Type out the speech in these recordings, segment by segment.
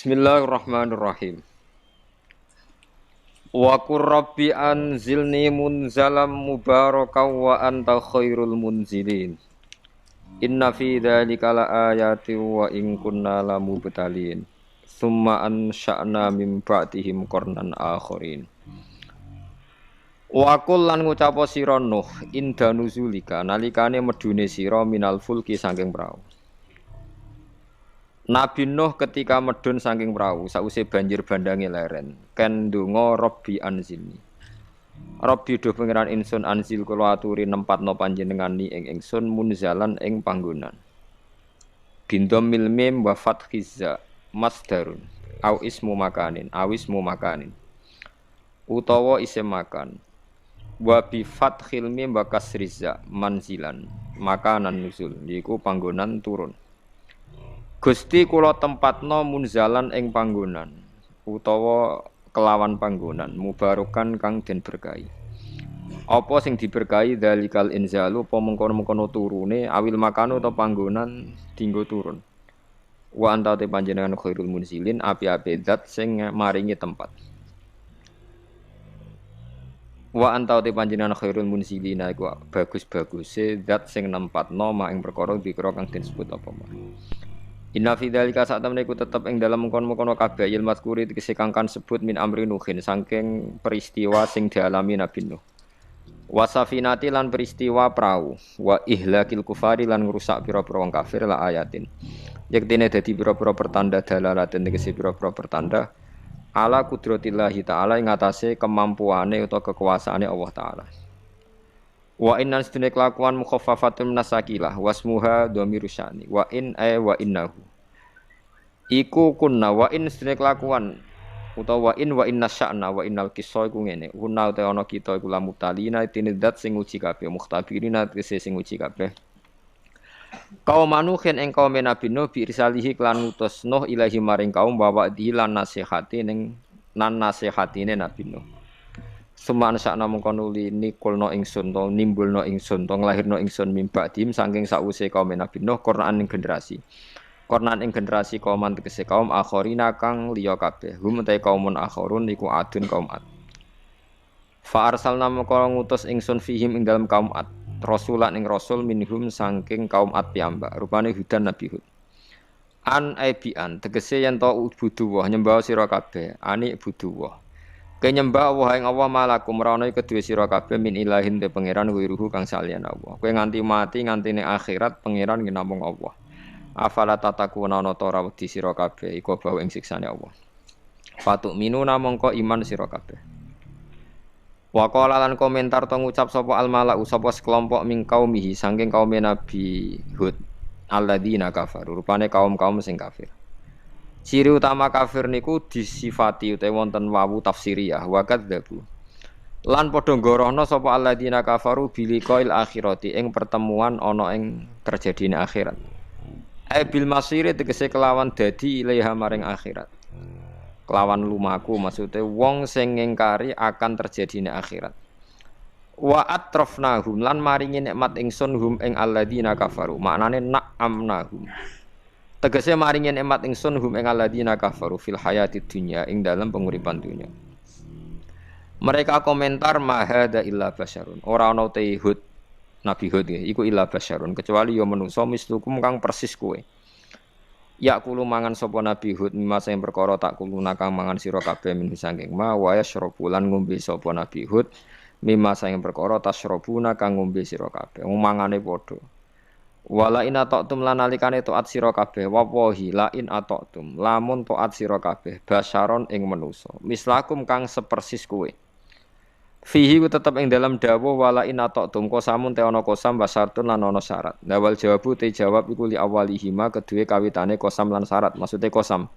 Bismillahirrahmanirrahim. Wa qur rabbi anzilni munzalam mubarakan wa anta khairul munzilin. Inna fi dzalika laayatin wa in kunna lamubtalin. Tsumma ansha'na min ba'dihim qarnan akharin. Wa qul lan ngucapa sira Nuh inda nuzulika nalikane medune sira minal fulki saking prau. Nabi Nuh ketika medun saking perahu sause banjir bandange leren ken ndonga Rabbi anzilni. Rabbi do pangeran ingsun anzil kula aturi nempatno panjenengani ing ingsun munzalan ing panggonan. Bindhamil mim wa fathizza masdarun au ismu makanin utawa isim makan wa bi fathil mim wa kasrizza manzilan makanan nuzul iku panggonan turun. Gusti kula tempatno munzalan ing panggonan utawa kelawan panggonan mubarakan kang den berkahi. Apa sing diberkahi dalikal inzalu apa mengkono-mengkono turune awil makano utawa panggonan dinggo turun. Wa anta te panjenengan khairul munzilin api-api zat sing maringi tempat. Wa anta te panjenengan khairul munzilina iku bagus-baguse zat sing nempatno mak ing perkara dikira kang disebut apa mah. Inna fi dzalika satamne iku tetep ing dalam mengkon-mengkono kabeh il mazkuri tegese kang kan sebut min amri nuhin saking peristiwa sing dialami Nabi Nuh. Wasafinati lan peristiwa prau wa ihlakil kufari lan ngrusak pira-pira wong kafir la ayatin. Yektene dadi pira-pira pertanda dalalaten tegese pira-pira pertanda ala kudratillahi taala ing atase kemampuane utawa kekuasaane Allah taala. Wa innan sedene kelakuan mukhaffafatun nasakilah wasmuha dhamiru sya'ni wa in wa innahu iku kunna wa in sedene kelakuan utawa wa inna sya'na wa innal qissa iku ngene kunna utawa ana kita iku lamutalina tinidat sing uji kabeh mukhtabirina tegese sing uji kabeh kaum manuhin ing kaum Nabi Nuh bi risalihi klan utus Nuh ilahi maring kaum bawa dilan nasihati ning nan nasihatine Nabi Nuh. Suman sakna mengko nuli nikulno ingsun to nimbulno ingsun to nglahirno ingsun mimba dim saking sause kaum Nabi Nuh Qur'an ing generasi. Qur'an ing generasi kaum tegese kaum akhirina kang liya kabeh. Hum ta kaumun akhirun iku adun kaum Ad. Fa arsalna mengko ngutus ingsun fihim ing dalam kaum Ad. Rasulan ing rasul minhum saking kaum Ad piyambak. Rupane Hudan Nabi Hud. An aibian tegese yen to buduwah nyembah sira kabeh. Ani buduwah. Kenyembah Allah ing Allah malakum ora ana kedue sira kabeh min ilahin te pangeran wiruhu kang salian Allah. Kowe nganti mati nganti ning akhirat pangeran ki namung Allah. Afala tatakuna ana ta ora wedi sira kabeh iku bawa ing siksane Allah. Fatuk minuna mongko iman sira kabeh. Wa qala lan komentar to ngucap sapa al malaku sapa sekelompok ming kaumihi saking kaum Nabi Hud alladzina kafaru rupane kaum-kaum sing kafir. Ciri utama kafir niku disifati utawa wonten wawu tafsiriyah wa kadzdzabu. Lan padha nggorohna sapa alladzina kafaru biliqail akhirati ing pertemuan ana ing terjadine akhirat. Bil masiri tegese kelawan dadi ilaiha maring akhirat. Kelawan lumaku maksude wong sing ngingkari akan terjadine akhirat. Wa atrafnahum lan maringi nikmat ingsun hum ing alladzina kafaru. Maknane na'amnahum. Tegese maringi nikmat ingsun hum ing alladzina kafaru fil hayatid dunya ing dalam penguripan dunya. Mereka komentar mahada illa basyarun. Ora ana te Hud Nabi Hud iku illa basyarun kecuali ya manungsa mislukum kang persis kowe. Ya kulo mangan sapa Nabi Hud mimasa ing perkara tak kuluna kang mangan sira kabeh min saking ma wa yashrabulan ngombe sapa Nabi Hud mimasa ing perkara tasyrabuna kang ngombe sira kabeh. Mangane padha. Wala in ata'tum lan nalikane taat sira kabeh wallahi la in ata'tum lamun taat sira kabeh basyaron ing manusa mislakum kang sepersis kowe fihi ku tetep ing dalam dawuh wala in ata'tum kosamun te ana kosam basartun lan ana syarat dawal jawabu te jawab iku li awalihima kedue kawitane kosam lan syarat maksude kosam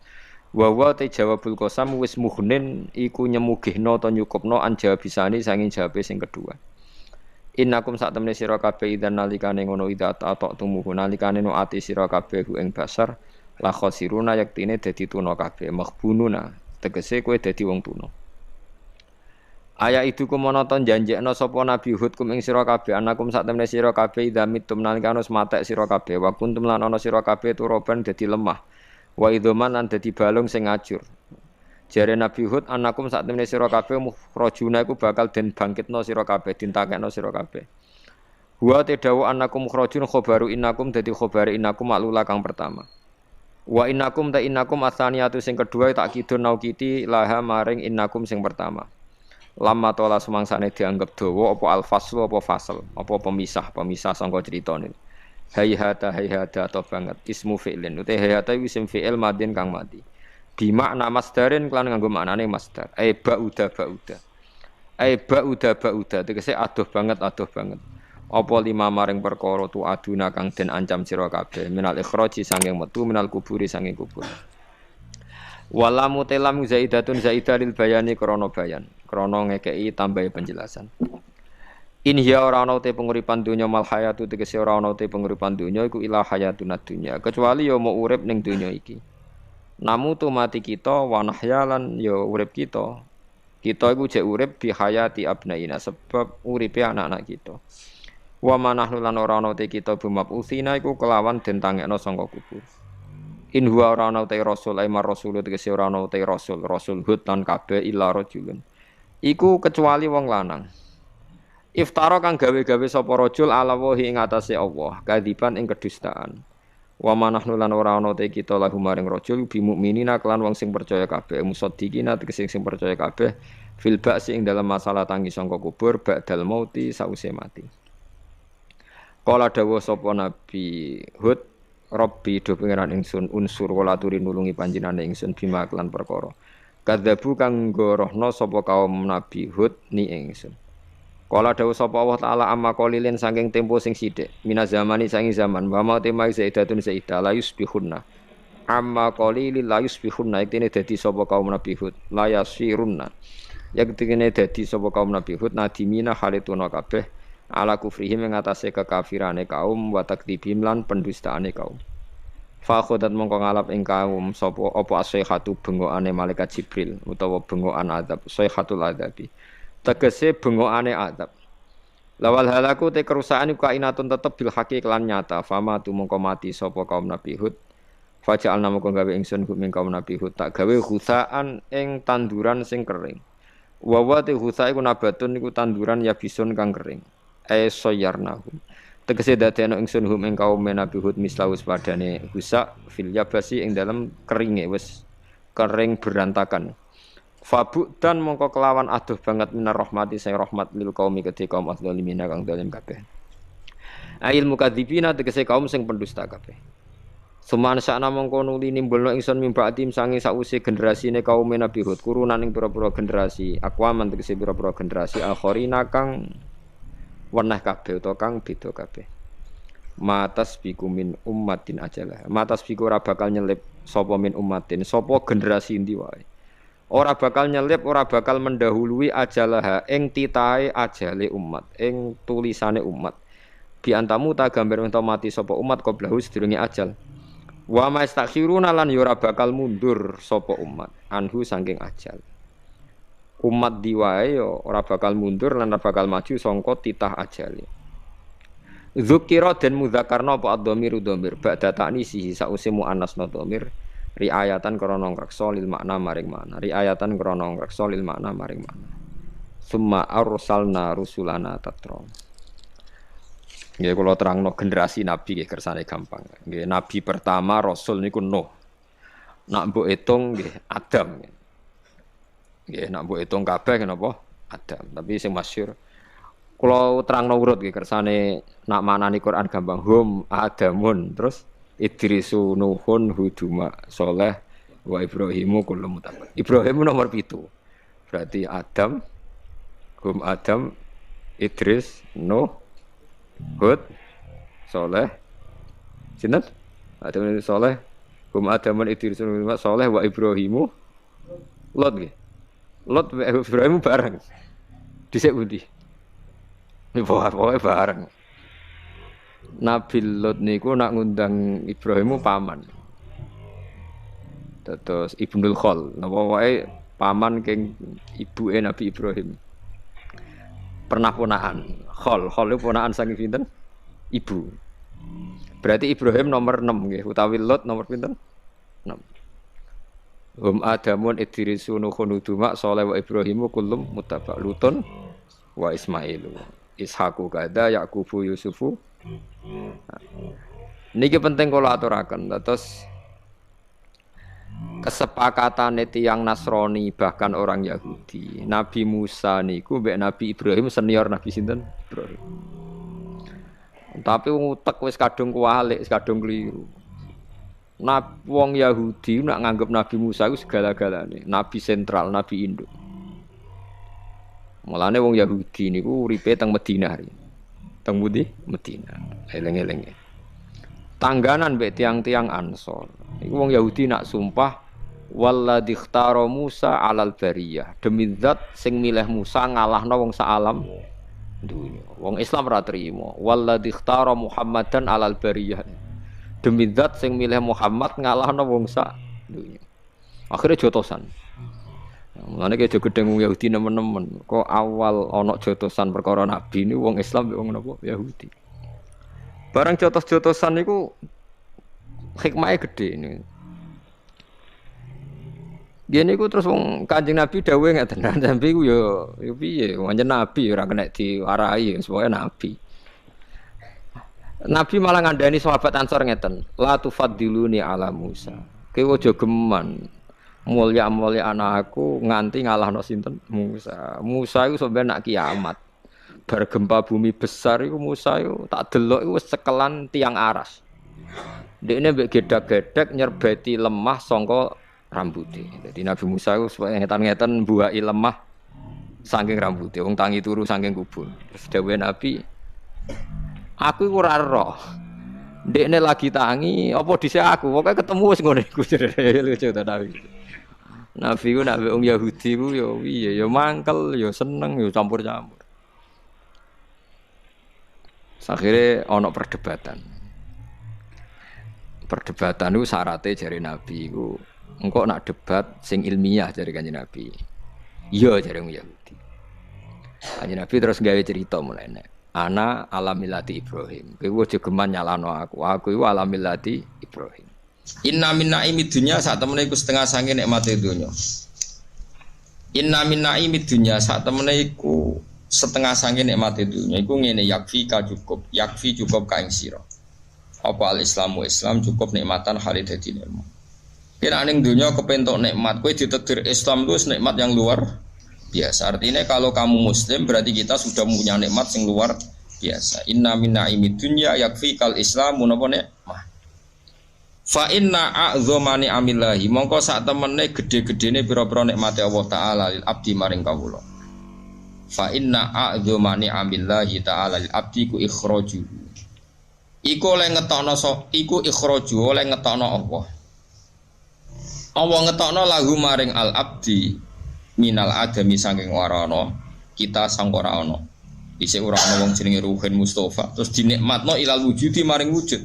wa te jawabul kosam wis mughnin iku nyemugihna ta nyukupna an jawabisani sanging jawabe sing kedua. Innakum sak temene sira kabeh idzan nalikane ngono ida atok tumuhu nalikane no ati sira kabeh ing basar la khosiruna yaktine dadi tuna kabeh maghbununa tegese kowe dadi wong tuna. Aya itu kumonoton janjekno sapa Nabi Hud kum ing sira kabeh anakum sak temene sira kabeh idza mitum nalikane matek sira kabeh wa kuntum lan ana sira kabeh turoban dadi lemah Wa idzaman lan dadi balung sing ngajur. Jare Nabi Hud anakum sak temene sira kabeh mukhrajuna iku bakal den bangkitno sira kabeh, dintakekno sira kabeh. Wa tadawu anakum mukhrajun khabaru innakum dadi khabare innakum maklula kang pertama. Wa innakum ta innakum atsaniyatu sing kedua tak kidun naukiti laha maring innakum sing pertama. Lama tola semangsane dianggap dawa apa al-faslu apa fasal, apa pemisah sangka critane. Hayhata atau banget ismu fi'lin uta hayhata isim fi'il madin kang mati. Bi makna masdarin kelan nganggo maknane masdar. Ba'uda. Ba'uda tegese adoh banget. Apa lima maring perkara tu aduna kang den ancam sira kabeh minal ikhraji sanging metu minal kuburi sanging kubur. Wala mutelam zaidatun zaidah lil bayani krana bayan, krana ngekeki tambahi penjelasan. In hiya ora ana te penguripan donya mal hayatu tegese ora ana te penguripan donya iku ila hayatun dunya kecuali ya mau urip ning donya iki. Namu tu mati kita wa nahyalan ya urip kita. Kita iku jek urip bi hayati abnaina sebab uripe anak-anak kita. Wa manahnu lan ora ana te kita bumab usina iku kelawan den tangekno sangka kubur. In huwa ora ana te rasul ai mar rasul tegese ora ana te rasul Hud lan kabeh illa rajulun. Iku kecuali wong lanang. Iftara kang gawe-gawe sapa rajul ala wahi ing atase Allah, kadiban ing kedustaan. Wa manahnu lan ora ana te kita lahu maring rajul bi mukminina kelan wong sing percaya kabeh, musaddiqina tegese sing percaya kabeh fil ba'si ing dalam masalah tangi sangka kubur ba'dal mauti sause mati. Kala dawuh sapa Nabi Hud, Rabbi do pangeran ingsun unsur kula aturi nulungi panjenengan ingsun bima kelan perkara. Kadzabu kang gorohno sapa kaum Nabi Hud ni ingsun. Kala dawuh sapa Allah taala amma qalilin saking tempo sing sithik minaz zamani saking zaman wa ma tema zaidatun zaidah la yusbihunna amma qalilil la yusbihunna iktine dadi sapa kaum Nabi Hud la yasirunna iktine dadi sapa kaum Nabi Hud nadimina halituna kabeh ala kufrihim ing atase kekafirane kaum wa takdibim lan pendustaane kaum fa khodat mongko ngalap ing kaum sapa apa asihatu bengokane malaikat Jibril utawa bengokan azab sayhatul adzabi tegese bengokane adab. Lawal halaku te kerusakan iku kainatun tetep bil haqi kelan nyata. Fama tu mongko mati sapa kaum Nabi Hud. Faja'alna mongko gawe ingsun ing kaum Nabi Hud tak gawe khusaan ing tanduran sing kering. Wa wa te khusa iku nabatun iku tanduran ya bisun kang kering. Soyarnahum. Tegese dadekno ingsun ing kaum Nabi Hud mislawus padane khusa fil yabasi ing dalem keringe wis kering berantakan. Fabu dan mongko kelawan aduh banget minar rahmati saya rahmat lil qaumi kedhe kaum adzalimin kang zalim kabeh. Ail mukadzibina tegese kaum sing pendusta kabeh. Suman sakna mongko nuli nimbulno ingsun mimbatim sange sause generasine kaum Nabi Hud kurunan ing pira-pira generasi aqwaman tegese pira-pira generasi akhirina kang weneh kabeh utawa kang beda kabeh. Matas biku min ummatin ajalah. Matas biku ora bakal nyelip sapa min ummatin sapa generasi endi wae. Ora bakal nyelip, ora bakal mendahului ajalah ing titahe ajale umat, ing tulisane umat. Bi antamu ta gambar ento mati sapa umat qablahu sedurunge ajal. Wa mastakhiruna lan ora bakal mundur sapa umat anhu saking ajal. Umat diwae yo ora bakal mundur lan ora bakal maju sangka titah ajale. Dzukira den mudzakarna apa ad-dhamir ba'da ta'nisihi sause muannasna dhamir. Riayatan krana ngreksa lil makna maring makna riayatan krana ngreksa lil makna maring makna summa arsalna rusulana tatra nggih kula terangno generasi nabi nggih kersane gampang nggih nabi pertama rasul niku Nuh nak mbok hitung nggih Adam nggih nak mbok hitung kabeh napa Adam tapi sing masyhur kula terangno urut nggih kersane nak manani Quran gampang hum Adamun terus Idrisu Nuhun Huduma Soleh wa Ibrahimu kullu mutaqab. Ibrahim nomor 7. Berarti Adam, Adam, Idris, Nuh, Hud, Soleh. Sinten? Adam Soleh, Adam Idris Nuh Soleh wa Ibrahimu Lot nggih. Lot wa Ibrahim bareng. Dhisik pundi? Pokoke bareng. Nabi Lot niku nak ngundang Ibrahimu paman. Terus Ibnul Khol, napa wae paman keng ibuke Nabi Ibrahim. Pernah ponakan. Khol itu ponakan saking pinten? Ibu. Berarti Ibrahim nomor 6 nggih, utawi Lot nomor pinten? Hum Adamun Idrisu Nuhun Huduma Saleh wa Ibrahimu kullum muttaba Lutun wa Ismailu Ishaqu kada Yaqubu Yusufu. Niki penting kula aturaken. Terus kesepakatan tiyang Nasrani bahkan orang Yahudi. Nabi Musa niku mbek Nabi Ibrahim senior Nabi sinten? Ibrahim. Tapi wong utek wis kadung kualik, wis kadung keliru. Wong Yahudi nak nganggep Nabi Musa itu segala-galane, nabi sentral, nabi induk. Mulane wong Yahudi niku uripe teng Madinah. Teng pundi? Madinah. Eling-eling. Tangganan mbek tiang-tiang Ansor. Iku wong Yahudi nak sumpah walladzi ikhtara Musa 'alal bariyah. Demi zat sing milih Musa ngalahno wong sak alam dunya. Wong Islam ora trimo. Walladzi ikhtara Muhammadan 'alal bariyah. Demi zat sing milih Muhammad ngalahno wong sak dunya. Akhire jotosan. Mulane ki aja gedeng wong Yahudi nemen-nemen. Kok awal ana jotosan perkara nabi ni wong Islam wong napa Yahudi. Barang jotos-jotosan niku hikmahe gedhe niku. Gene iku terus wong Kanjeng Nabi dawuhe ngeten. Nabi ku yo piye? Wong nabi ora kena diwarai, sepoke nabi. Nabi malah ngandani sahabat Ansor ngeten, la tufaddiluni ala Musa. Kowe aja geman mulya-mulya anakku nganti ngalahno sinten Musa. Musa iku sampe nak kiamat. Bar gempa bumi besar iku Musa iku tak delok iku wis cekelan tiang aras. Dekne mbek gedak-gedek nyerbeti lemah sangka rambuté. Dadi Nabi Musa iku supaya ngetan-ngetan mbuaki lemah saking rambuté. Wong tangi turu saking kubur. Terus dawuhe Nabi, aku iku ora roh. Ndekne lagi tangi apa dhisik aku, pokoke ketemu wis ngono iku. Lucu ta Nabi. Nabi ku nek wong Yahudi ku ya piye, ya mangkel, ya seneng, ya campur-campur. Akhirnya ana perdebatan. Perdebatan itu syaratnya jari Nabi itu engkau nak debat sing ilmiah jari Kanjeng Nabi. Iya jari wong Yahudi. Kanjeng Nabi terus gawe cerita mulai ana alamillati Ibrahim. Kowe aja geman nyalano aku. Aku iku alamillati Ibrahim. Inna min naimid dunya sak temene iku setengah sange nikmate donya. Inna min naimid dunya sak temene iku setengah sange nikmate dunya iku ngene yakfi ka cukup. Yakfi cukup ka ing sira. Apa al-Islamu Islam cukup nikmatan halid dadi nikmat. Kira ning dunya kepentok nikmat, kowe ditakdir Islam itu nikmat yang luar biasa. Artinya kalau kamu muslim berarti kita sudah punya nikmat yang luar biasa. Inna min naimid dunya yakfi kal Islamu napa nikmah. Fa inna a'dzamani amillahi mongko sak temene gedhe-gedhene pira-pira nikmate Allah taala lil abdi maring kawula. Fa inna a'dzamani amillahi taala lil abdi ku ikhraju. Iku oleh ngetokno iku ikhraju oleh ngetokno Allah. Allah ngetokno lagu maring al abdi minal adami saking ora ana kita sang ora ana. Dhisik ora ana wong jenenge Ruhin Mustafa terus dinikmatno ilal wujudi maring wujud.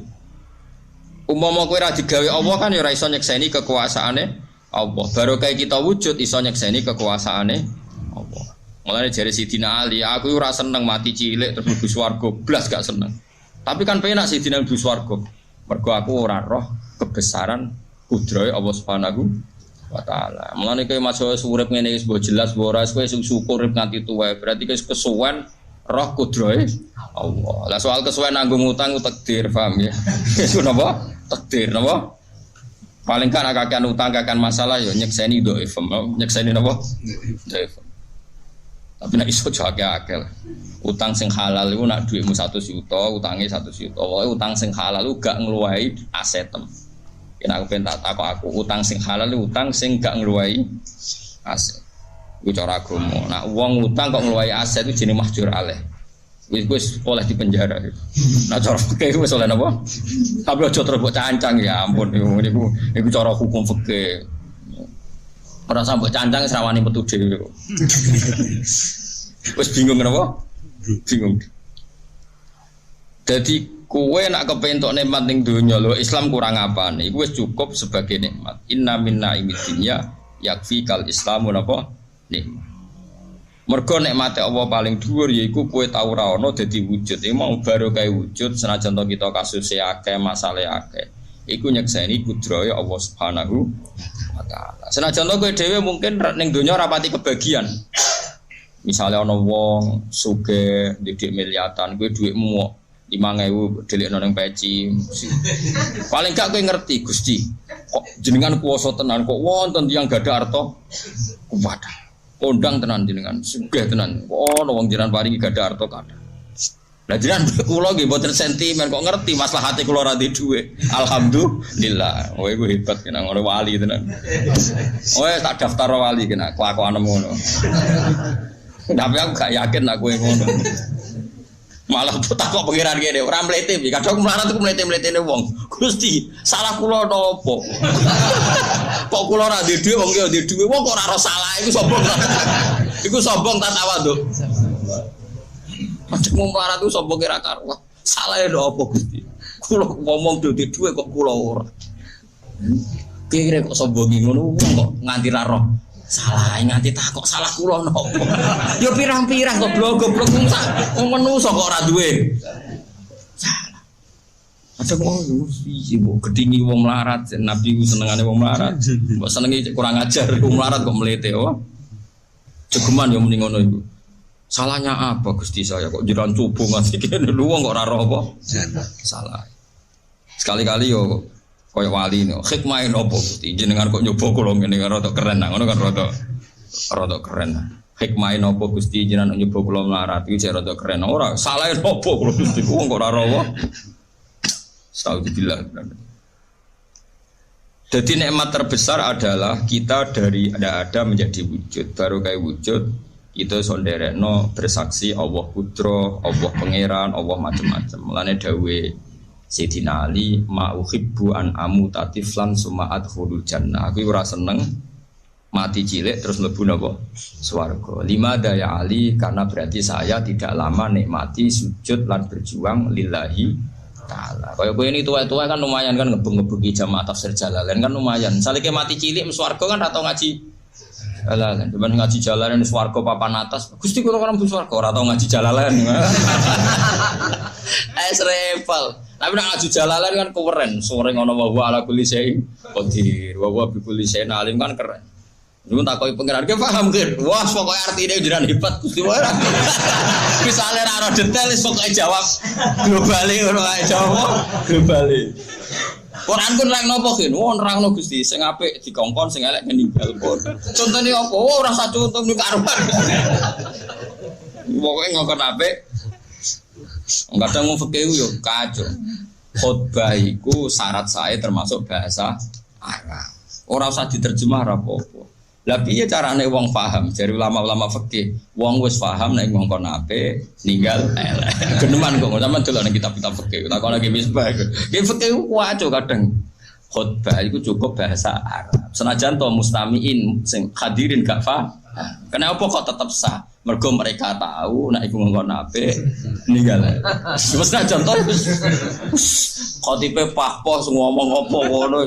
Umpama kowe ora digawe Allah kan ya ora iso nyekseni kekuasaane Allah. Baru kayak kita wujud iso nyekseni kekuasaane Allah. Mulane jare Sidina Ali, aku ora seneng mati cilik terus mlebu swarga, blas gak seneng. Tapi kan penak Sidina mlebu swarga. Mergo aku ora roh kebesaran kudrahe Allah Subhanahu wa taala. Mulane kowe masuk urip ngene wis mbok jelas mbok ora kowe syukur urip nganti tuwa. Berarti kowe kesuwen roh kudrahe Allah. Lah soal kesuwen nanggung utang ku takdir, paham ya? Wis napa? Takdir napa? Paling kan akakan utang akakan masalah ya nyekseni dhaif, nyekseni napa? Dhaif. Tapi nek iso jake akal. Utang sing halal iku nek dhuwitmu 100 juta, utange 100 juta. Pokoke utang sing halal ku gak ngluwahi asetem. Yen aku pengen takok aku, utang sing halal utang sing gak ngluwahi aset. Iku cara agama. Nek wong utang kok ngluwahi aset itu jenenge mahjur alaih. Wis oleh di penjara. Nah cara fikih wis oleh napa? Tapi aja terus mbok cancang ya ampun niku cara hukum fikih. Ora sampe cancang wis rawani metu dhewe. Wis bingung napa? Bingung. Dadi kowe nak kepentok nikmat ning donya lho Islam kurang apane? Iku wis cukup sebagai nikmat. Inna minna imidinya yakfi kal Islamu napa? Nikmat. Mergo nikmate Allah paling dhuwur yaiku kowe tau ora ana dadi wujud. Iki mau baru kae wujud senajan to kita kasuse akeh, masalahe akeh. iku nyekseni kudrahe Allah Subhanahu wa taala. Senajan to kowe dhewe mungkin ning donya rapati kebagian. Misalnya ana wong sugih didik miliatan, kowe dhuwitmu 5.000 delikno ning peci. Paling gak kowe ngerti Gusti, kok jenengan kuwasa tenan kok wonten tiyang gadah harta kuwat. Kondang tenan jenengan, sugih tenan. Oh, wong jenengan paringi gadah harta kathah. Lah jenengan kula nggih mboten sentimen kok ngerti maslahate kula ra ndek dhuwit. Alhamdulillah. Oh iku hebat kena ngono wali tenan. Oh tak daftar wali kena kelakuan ngono. Tapi aku gak yakin lah kowe ngono. Malah tak kok pengiran kene ora mlete iki. Kadang mlarat ku mlete-mletene wong. Gusti, salah kula napa? Kok kula ra ndek dhuwit wong ki ndek dhuwit. Wong kok ora salah iku sombong. Iku sombong ta tawaduk. Macam melarat itu sombong kira karuan. Salah ya apa Gusti? Kula ngomong duwe dhuwit kok kula ora. Kira kok sombong ngono kok nganti ra roh. Salah nganti tak kok salah kula napa? Ya pirang-pirang goblok-goblok wong menungso kok ora duwe. Salah. Ada wong piye mbok gedhingi wong melarat, Nabi ku senengane wong melarat. Mbok senengi kurang ajar wong melarat kok mlete oh. Jegeman ya muni ngono iku. Salahnya apa Gusti saya kok jiran cupu ngasih kene wong kok ora roh apa? Salah. Sekali-kali yo koyo wali no. Hikmah opo Gusti jenengan kok nyoba kula ngene rada keren ngono kan rada keren. Hikmah opo Gusti jenengan nyoba kula melarat iki jek rada keren. Ora salah opo kula Gusti wong kok ora roh apa? Astagfirullah. Jadi nikmat terbesar adalah kita dari ada menjadi wujud. Baru kayak wujud itu sonderekno bersaksi Allah putra, Allah pangeran, Allah macam-macam. Mulane dawe Sayyidina Ali, ma uhibbu an amuta tiflan summa adkhulul jannah. Aku ora seneng mati cilik terus mlebu napa? Swarga. Lima daya Ali karena berarti saya tidak lama nikmati sujud lan berjuang lillahi taala. Kaya kowe ini tua-tua kan lumayan kan ngebeng-ngebengi jamaah tafsir Jalalain kan lumayan. Salike mati cilik swarga kan ora tau ngaji. Jalalain, cuman ngaji Jalalain swarga papan atas. Gusti kula kan mlebu swarga ora tau ngaji Jalalain. Repel. Tapi nek ngaji Jalalain kan keren, sore ngono wa ala kulli syai'in qadir, wa bi kulli syai'in alim kan keren. Nyuwun takoki pengiran, ki paham kir. Wah, pokoke artine jenengan hebat Gusti wae. Misale ra ora detail wis pokoke jawab globale ngono ae jawab globale. Quran ku nerang napa kin? Oh nerangno Gusti, sing apik dikongkon, sing elek meninggal pun. Contone apa? Oh ora usah contoh ning karuan. Pokoke ngongkon apik. Kadang wong fikih yo kacau. Khotbah iku syarat sae termasuk bahasa Arab. Ora usah diterjemah ora apa-apa. Lah piye carane wong paham? Jare ulama-ulama fikih, wong wis paham nek ngongkon apik, ninggal elek. Geneman kok sampean delok ning kitab-kitab fikih. Takon lagi misbah. Ki fikih ku kacau kadang. Khotbah iku cukup bahasa Arab. Senajan to mustamiin sing hadirin gak paham. Kenapa kok tetap sah? Mergo mereka tahu nek iku ngongkon apik, ninggal. Wis nek contoh khotibe pahpoh ngomong apa ngono.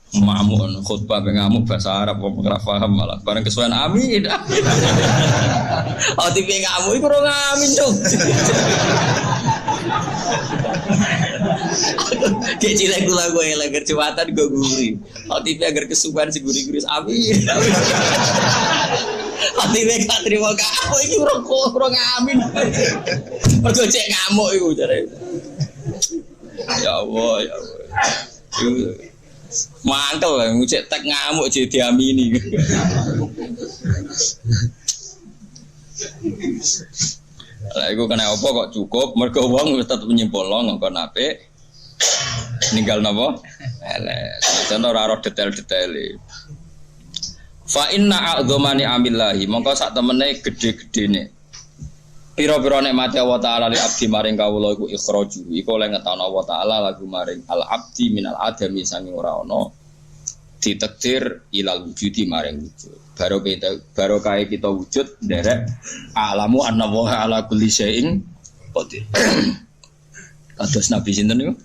Ngamuk khutbah ngamuk bahasa Arab kok ora paham malah bareng kesuwen amin. Oh tipe ngamuk iku ora ngamin cuk. Kayak cilik kula gue elek kerjawatan gue guri. Oh tipe agar kesuwen si guri-guri amin. Oh tipe gak terima kamu iki ora ngamin. Mergo cek ngamuk iku jare. Ya Allah ya Allah. Mangkel lah, ngucek tek ngamuk jadi diamini. Lah iku kena apa kok cukup? Mergo wong wis tetep nyimpulno ngongkon apik. Ninggal napa? Elek. Contoh ora detail-detaile. Fa inna a'dzamani amillahi, mongko sak temene gedhe-gedhene. Pira-pira nikmate Allah taala li abdi maring kawula iku ikhraju. Iku oleh ngetokno Allah taala lagu maring al abdi minal adami sanging ora ana ditakdir ilal wujudi maring wujud. Barokah kita wujud nderek alamu annallaha ala kulli syai'in qadir. Kados Nabi sinten niku?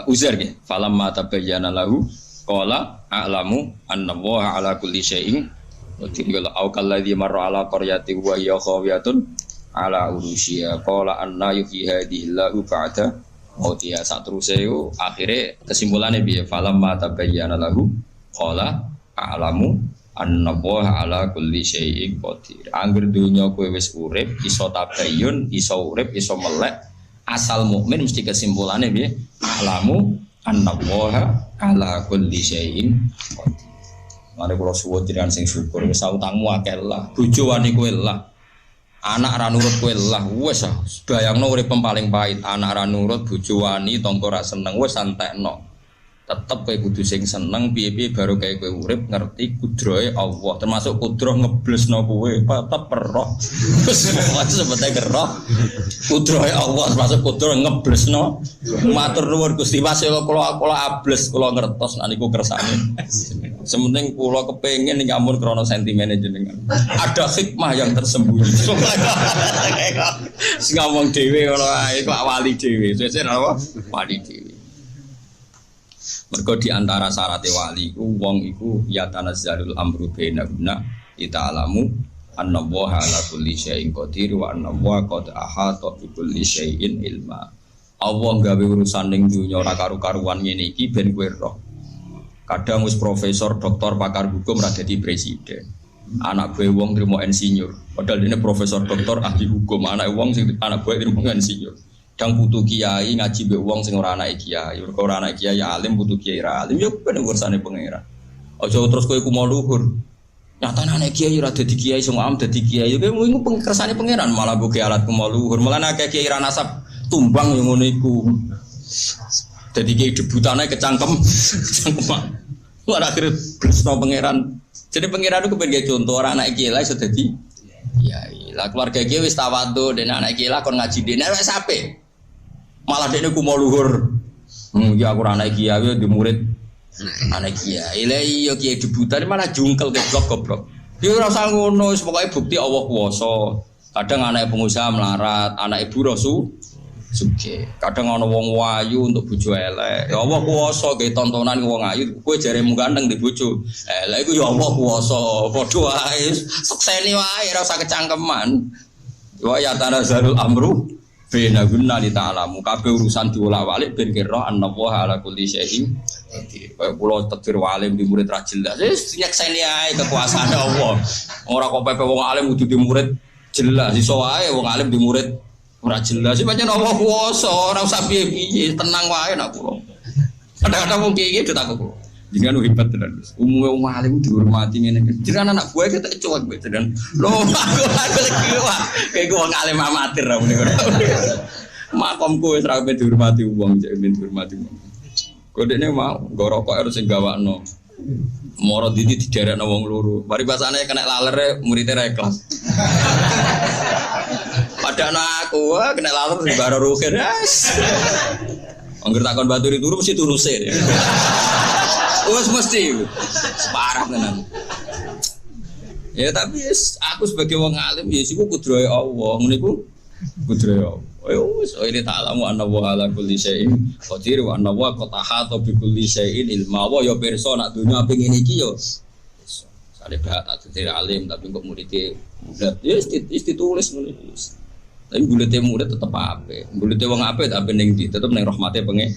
Uzair nggih. Falamma tabayyana lahu qala a'lamu annallaha ala kulli syai'in qadir. Au kalladzi marra ala qaryatin wa hiya khawiyatun ala urushiya qala anna yuhyi hadhihi Allahu ba'da Oh dia saat terus itu akhirnya kesimpulannya biar falam mata bayyana lahu qala a'lamu annallaha ala kulli syai'in qadir. Angger dunya kowe wis urip iso tabayyun, iso urip, iso melek, asal mukmin mesti kesimpulannya piye? A'lamu annallaha ala kulli syai'in qadir. Mare kula suwun jenengan sing syukur wis utangmu akeh lah, bojo wani kowe lah. Anak ra nurut kowe lah wis bayangno urip paling pahit, anak ra nurut, bojo wani, tangga ra seneng wis santekno. Tetep kowe kudu sing seneng piye-piye baru kae kowe urip ngerti kudrahe Allah, termasuk kudrah ngeblesno kowe tetep roh. Wis sebete roh. Kudrahe Allah termasuk kudrah ngeblesno. Matur nuwun Gusti Mas kula ables kula ngertos nek niku kersane. Sementing kula kepengin nyamun krana sentimene jenengan. Ada hikmah yang tersembunyi. Sing ngomong dhewe ngono ae kok wali dhewe. Sesuk apa? Wali dhewe. Mergo di antara syarat wali iku wong iku ya tanazzalul amru bainahunna ita'lamu annallaha ala kulli syai'in qadir wa annallaha qad ahata bi kulli syai'in ilma. Allah gawe urusan ning dunya ora karu-karuan ngene iki ben kowe roh. Kadang wis profesor, doktor, pakar hukum ora dadi presiden. Anak gue wong trimo insinyur. Padahal ini profesor, doktor, ahli hukum. Anak wong sing anak gue trimo insinyur. Dang putu kiai ngaji mbek wong sing ora anake kiai, ora anake kiai alim putu kiai ra alim yo ben urusanane pangeran. Aja terus kowe ku mau luhur. Nyatane anake kiai ora dadi kiai sing am dadi kiai yo kowe iku kersane pangeran malah mbok alat ku mau luhur. Malah akeh kiai ra nasab tumbang yo ngono iku. Dadi kiai debutane kecangkem. Ora akhir blesno pangeran. Jadi pangeran ku pengen contoh ora anake kiai lah iso dadi kiai. Lah keluarga kiai wis tawadhu dene anake kiai lah kon ngaji dene wis apik. Malah dekne ku mau luhur. Ya aku anak kiai di murid anak kiai. Lah iya kiai debutan malah jungkel goblok. Ya ora usah ngono, pokoke bukti Allah kuwasa. Kadang anak pengusaha melarat, anak ibu rasu sugih. Kadang ana wong wayu untuk bojo elek. Ya Allah kuwasa ge tontonan wong ayu, kowe jaremu ganteng di bojo. Lah iku ya Allah kuwasa. Padha wae sekseni wae ora usah kecangkeman. Wa ya tanazzalul amru bena guna li ta'lamu kabeh urusan diwolak-walik ben kira annallaha ala kulli syai'in qadir. Kaya kula takdir walim di murid ra jelas. Wis nyekseni ae kekuasaane Allah. Ora kok pepe wong alim kudu di murid jelas. Iso wae wong alim di murid ora jelas. Iki pancen Allah kuwasa, ora usah piye-piye, tenang wae nak kula. Kadang-kadang wong kiye ditakok kula. Jangan hebat tenan. Umume wong alim dihormati ngene. Jenengan anak buah kita cuek mbek tenan. Lho aku lagi wae. Kayak wong alim amatir ra muni. Makomku wis ra dihormati wong, jek dihormati wong. Kodene mau nggo rokok harus sing gawakno. Moro didi diderekno wong loro. Bari basane kena lalere muridé ra ikhlas. Padahal aku kena laler di baro rukin. Angger takon baturi turu mesti turuse. Wes mesti parah tenan. Ya tapi aku sebagai wong alim ya siku kudrahe Allah, ngene iku kudrahe Allah. Wes ini ta'lamu anna wa ala kulli syai'in qadir wa anna wa qad ahata bi kulli syai'in ilma. Wa ya pirsa nak dunya ping ngene iki yo. Sale bah tak dadi alim tapi kok muridé bulat. Ya ditulis ngene iki. Tapi bulete murid tetep apik. Bulete wong apik tapi ning ndi tetep ning rahmate pengen.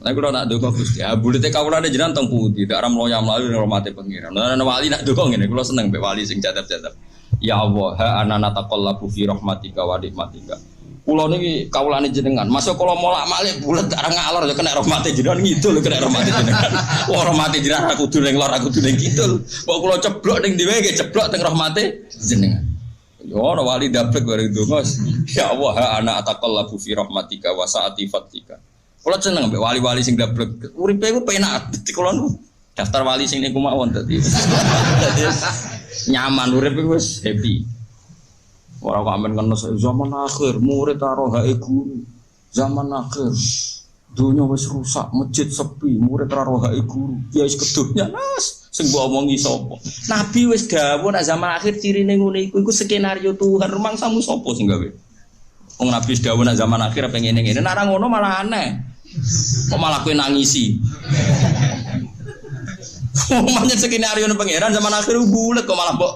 Nek kula nak ndonga Gusti, bulete kawulane jenengan teng pundi, dak ram loya mlayu ning rahmate pengiran. Nek wali nak ndonga ngene, kula seneng mbek wali sing jatep-jatep. Ya Allah, ha anana taqallabu fi rahmatika wa nikmatika. Kula niki kawulane jenengan, masuk kula molak-malik bulet dak ngalor ya kena rahmate jenengan ngidul kena rahmate jenengan. Wah rahmate jenengan aku kudu ning lor aku kudu ning kidul. Kok kula ceblok ning dhewe nggih ceblok teng rahmate jenengan. Ya ana wali dablek bareng ndonga. Ya Allah, ha ana taqallabu fi rahmatika wa sa'ati fatika. Kalau seneng mbek wali-wali sing dablek, uripe iku penak. Dadi kula nu daftar wali sing niku mawon dadi. Dadi nyaman urip iku wis happy. Ora kok amen kena zaman akhir murid karo hae guru. Zaman akhir dunia wis rusak, masjid sepi, murid karo hae guru. Ya wis kedunya nas sing mbok omongi sapa. Nabi wis dawuh nek zaman akhir cirine ngene iku skenario Tuhan. Rumangsamu sapa sing gawe? Wong Nabi wis dawuh nek zaman akhir pengen ngene. Nek ora ngono malah aneh. Kok malah kowe nangisi. Omane skenario nang pangeran zaman akhir bulet kok malah mbok.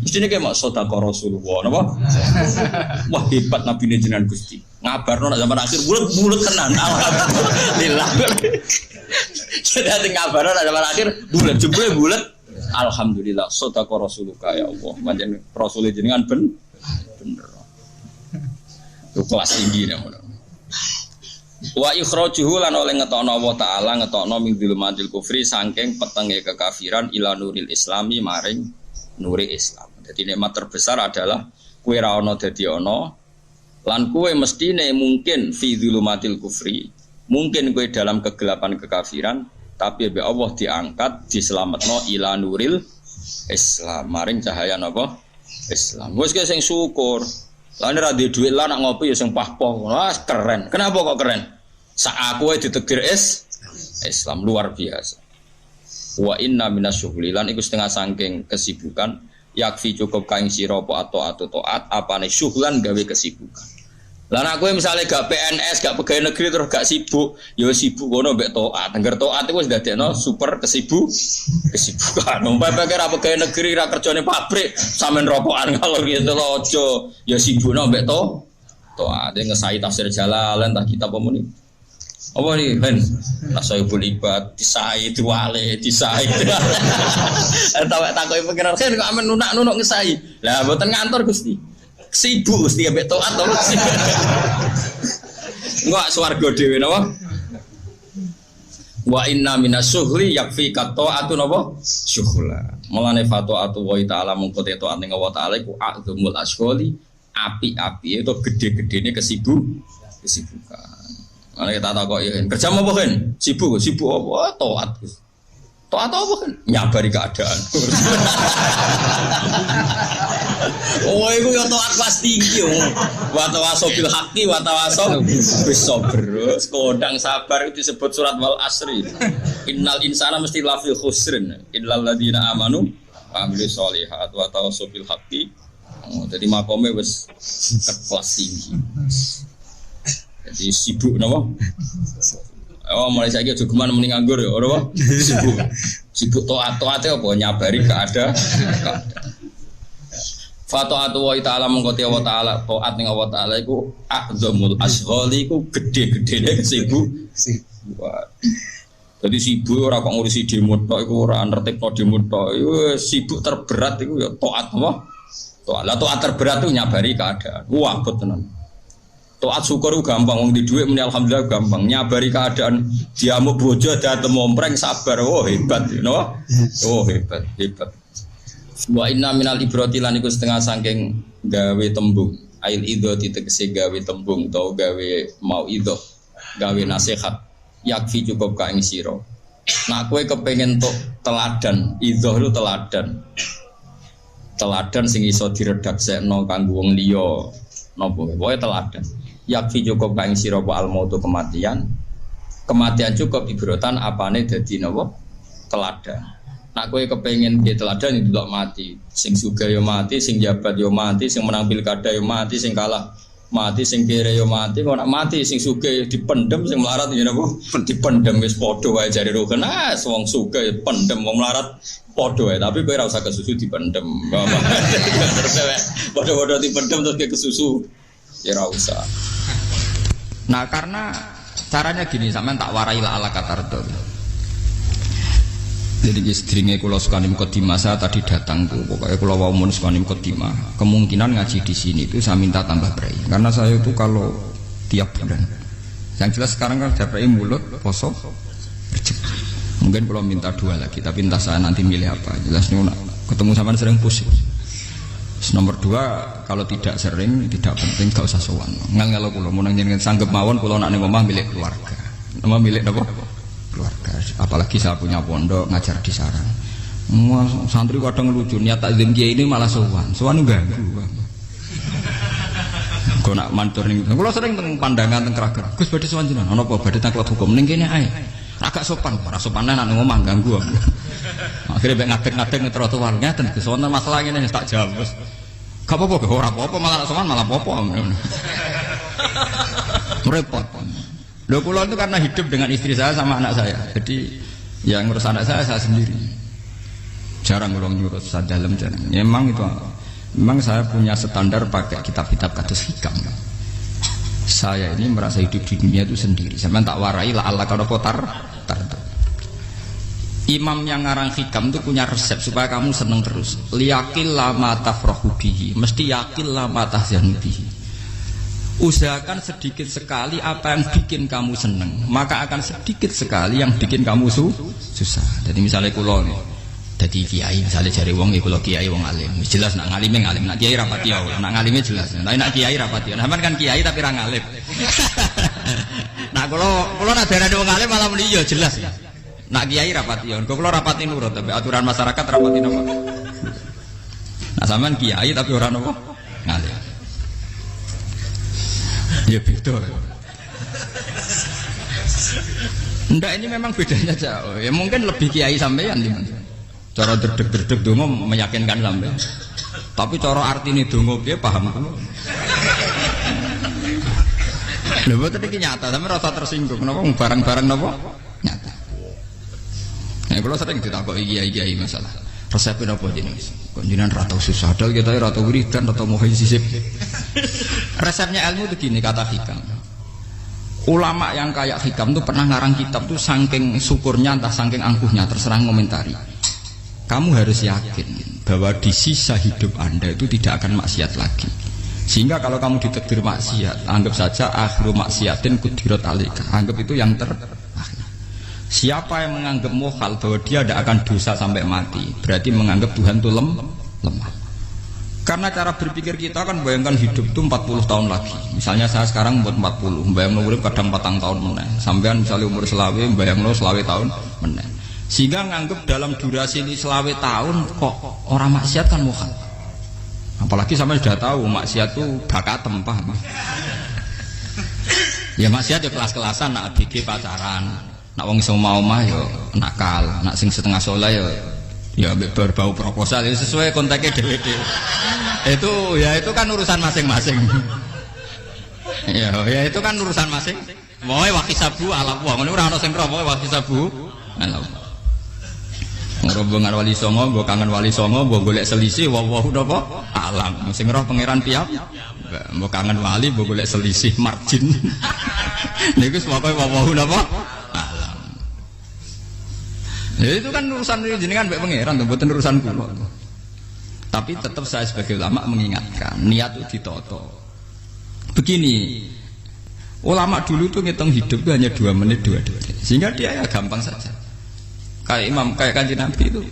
Mestine kayak mak sedekah Rasulullah napa? Wah hebat Nabi jenengan Gusti. Ngabarno nek zaman akhir bulet tenan. Alhamdulillah. Jadi ngabarno nek zaman akhir jebule bulet. Alhamdulillah. Sadaqa Rasulullah ya Allah. Pancen rasul jenengan bener. Itu kelas tinggi namanya. Wa ikhrajuhu lan oleh ngetokno Allah taala ngetokno min dzulumatil kufri saking petenge kekafiran ila nuril islami maring nuri Islam. Jadi nikmat terbesar adalah kowe ra ono dadi ono lan kowe mestine mungkin fi dzulumatil kufri, mungkin kowe dalam kegelapan kekafiran tapi be Allah diangkat diselametno ila nuril Islam maring cahaya napa Islam. Wis ge sing syukur. Lah nek ra duwe dhuwit lah nak ngopi ya sing pah-poh. Wah, keren. Kenapa kok keren? Sak aku wae ditakdir Islam luar biasa. Wa inna minasyughli lan iku setengah saking kesibukan yakfi cukup kaing sira apa atau taat apane syughlan gawe kesibukan. Lah nek kowe misale gak PNS, gak pegawai negeri terus gak sibuk, ya sibuk ngono mbek taat. Angger taat iku wis dadekno super kesibukan. Umpama ra pegawai negeri ra kerjane pabrik, sampean rokokan kalau gitu lho aja. Ya sibukno mbek taat. Ngesai tafsir Jalalain tak kitab apa muni. Apa nih kan? Nasaibul ibad disai diwale disai. Entah takoki pengiran kan kok amen nunak-nunuk ngesai. Lah mboten ngantor Gusti. Sibuk Gusti ambek taat to. Enggak swarga dhewe napa? Wa inna minasyuhli yakfi qata'atu napa? Syuhla. Mulane fataatu wa ta'ala mungko taat ning Allah taala iku a'dzamul asyghali, api-api itu gede-gedene kesibukan. Ana kita takoki kerja apa kan? Sibuk apa? Taat. Taat apa kan? Nyabari keadaan. Oh, itu ya taat kelas tinggi. Wa tawasaw bil haqqi wa tawasaw bis sabr. Kodang sabar itu disebut surat wal asri. Innal insana mesti lafi khusrin. Illal ladzina amanu wa amilus sholihat wa tawasaw bil haqqi. Jadi makome wis kelas tinggi. Jadi sibuk napa? Oh mulai saiki aja geman mending nganggur ya, ora apa? Sibuk taat-taate apa nyabari keadaan. Fataatu wa ta'ala mongko te wa ta'ala taat ning Allah taala iku a'zamul ashghali iku gede-gedene kesibukan. Jadi sibuk ora kok ngurusi demo tok iku ora nertibno demo tok. Sibuk terberat iku ya taat apa? Taat. Lah taat terberat itu nyabari keadaan. Wah, abot tenan. Taat syukur gampang, wong di dhuwit muni alhamdulillah gampang. Nyabari keadaan diamuk bojo dateng mompreng sabar. Oh hebat, you know? Oh hebat. Wa inna minal ibrati lan iku setengah saking gawe tembung. Ail idho ditegese gawe tembung utawa gawe mau idho, gawe nasihat. Yakfi cukup ka ing sira. Nak kowe kepengin tok teladan, idho itu teladan. Teladan sing iso diredaksekno kanggo wong liya. Napa wae teladan. Yakfi cukup kaing sira wa al-mautu kematian. Kematian cukup ibrotan apane dadi napa? Teladan. Nak kowe kepengin piye teladan itu ndelok mati. Sing sugih yo mati, sing jabat yo mati, sing menang pilkada yo mati, sing kalah mati, sing kere yo mati. Kok nak mati sing sugih dipendem, sing melarat yo napa? Dipendem wis padha wae jare roken. Ah, wong sugih pendem, wong melarat padha wae, tapi kowe ora usah kesusu dipendem. Padha-padha dipendem terus ke kesusu. Ya ora usah. Nah karena caranya gini, sampean tak warai la ala katardo. Jadi istrinya kula sukani mukadimah, saya tadi datang tuh, pokoknya kula wau mun sukani mukadimah. Kemungkinan ngaji di sini itu saya minta tambah berai, karena saya itu kalau tiap bulan. Yang jelas sekarang kan berai mulut, poso, rejeki. Mungkin kalau minta 2 lagi, tapi entah saya nanti milih apa. Jelas nih ketemu sama sering pusing. Nomor 2, kalau tidak sering, tidak penting, gak usah sowan. Kalau kulo mau nanya sanggep mawon, kulo nak ning omah milik keluarga. Nama milik apa? Keluarga. Apalagi saya punya pondok ngajar di sarang. Santri kadang lucu, niat takzim kiai ini malah sowan. Sowan ganggu. Kau nak mantur ning, kulo sering teng pandangan teng Krager. Gus badhe sowan jenengan, ana apa badhe teng klub hukum ning kene ae. Agak sopan, ora sopan nak ning omah ganggu. Akhirnya mbek ngadeg-ngadeg ning trotoar ngeten Gus wonten masalah ngene tak jawab. Gak apa-apa, ora apa-apa malah sowan malah apa-apa. Repot. Lho kula itu karena hidup dengan istri saya sama anak saya. Jadi yang ngurus anak saya sendiri. Jarang kula ngurus sadalem jarang. Memang itu memang saya punya standar pakai kitab-kitab kados hikam. saya ini merasa hidup di dunia itu sendiri. Sampeyan tak warai la Allah kalau kotar. Imam yang ngarang hikam itu punya resep supaya kamu seneng terus. Liyakil lama tafrahu bihi, mesti yakil lama tahzanu bihi. Usahakan sedikit sekali apa yang bikin kamu seneng, maka akan sedikit sekali yang bikin kamu susah. Jadi misalnya kulo nih, jadi kiai misalnya cari wong, ya kulo kiai wong alim, jelas nak ngalim, nak kiai rapati ya, nak ngalimnya jelas. Tapi nak kiai rapati, nah kan kiai tapi orang ngalim. Nah kulo nak ada wong alim malah muni ya jelas. Nak kiai rapati ya, kulo rapati nurut, tapi aturan masyarakat rapati nopo. Nah sampean kiai tapi orang nopo ngalim. Ya beda. Ndak ini memang bedanya jauh. Ya mungkin lebih kiai sampean di mana. Cara derdek-derdek donga meyakinkan sampean. Tapi cara artine donga piye paham kula. Lha boten iki nyata, sampean rasa tersinggung napa barang-barang napa? Nyata. Nah, kula sering ditakoki kiai-kiai masalah. Resepnya apa jenenge? Kok jenengan ra tau susah dal kita ra tau wiridan ra tau muhasisib. Resepnya ilmu itu gini kata hikam. Ulama yang kayak hikam tuh pernah ngarang kitab tuh saking syukurnya entah saking angkuhnya terserah ngomentari. Kamu harus yakin bahwa di sisa hidup Anda itu tidak akan maksiat lagi. Sehingga kalau kamu ditakdir maksiat, anggap saja akhiru maksiatin kudirat alika. Anggap itu yang terakhir. Siapa yang menganggap mohal bahwa dia tidak akan dosa sampai mati, berarti menganggap Tuhan itu lemah. Karena cara berpikir kita kan bayangkan hidup itu 40 tahun lagi. Misalnya saya sekarang umur 40, bayangkan umur kadang 4 tahun meneh. Sampean misalnya umur selawe, bayangkan selawe tahun meneh. Sehingga nganggap dalam durasi ini selawe tahun kok orang maksiat kan mohal. Apalagi sampai sudah tahu maksiat itu bakat paham. Ya maksiat ya kelas-kelasan, nak BG pacaran. Nak wong iso mau-mah ya nakal, nak sing setengah soleh ya berbau proposal ya sesuai kontaknya dhewe-dhewe. Itu kan urusan masing-masing. Ya itu kan urusan masing. Moe wakisabu ala wa ngono ora ana sing ro moe wakisabu ala. Rombongan wali songo, mbok kangen wali songo, mbok golek selisih wawahu napa alam. Sing roh pangeran piyam. Mbok kangen wali, mbok golek selisih margin. Niku pokoke wawahu napa ya itu kan urusan jenengan mbek pangeran to mboten urusan kula. Tapi tetap saya sebagai ulama mengingatkan niat itu ditoto. Begini, ulama dulu tuh ngitung hidup itu hanya 2 menit 2 detik. Sehingga dia ya gampang saja. Kayak imam, kayak kanjeng Nabi itu,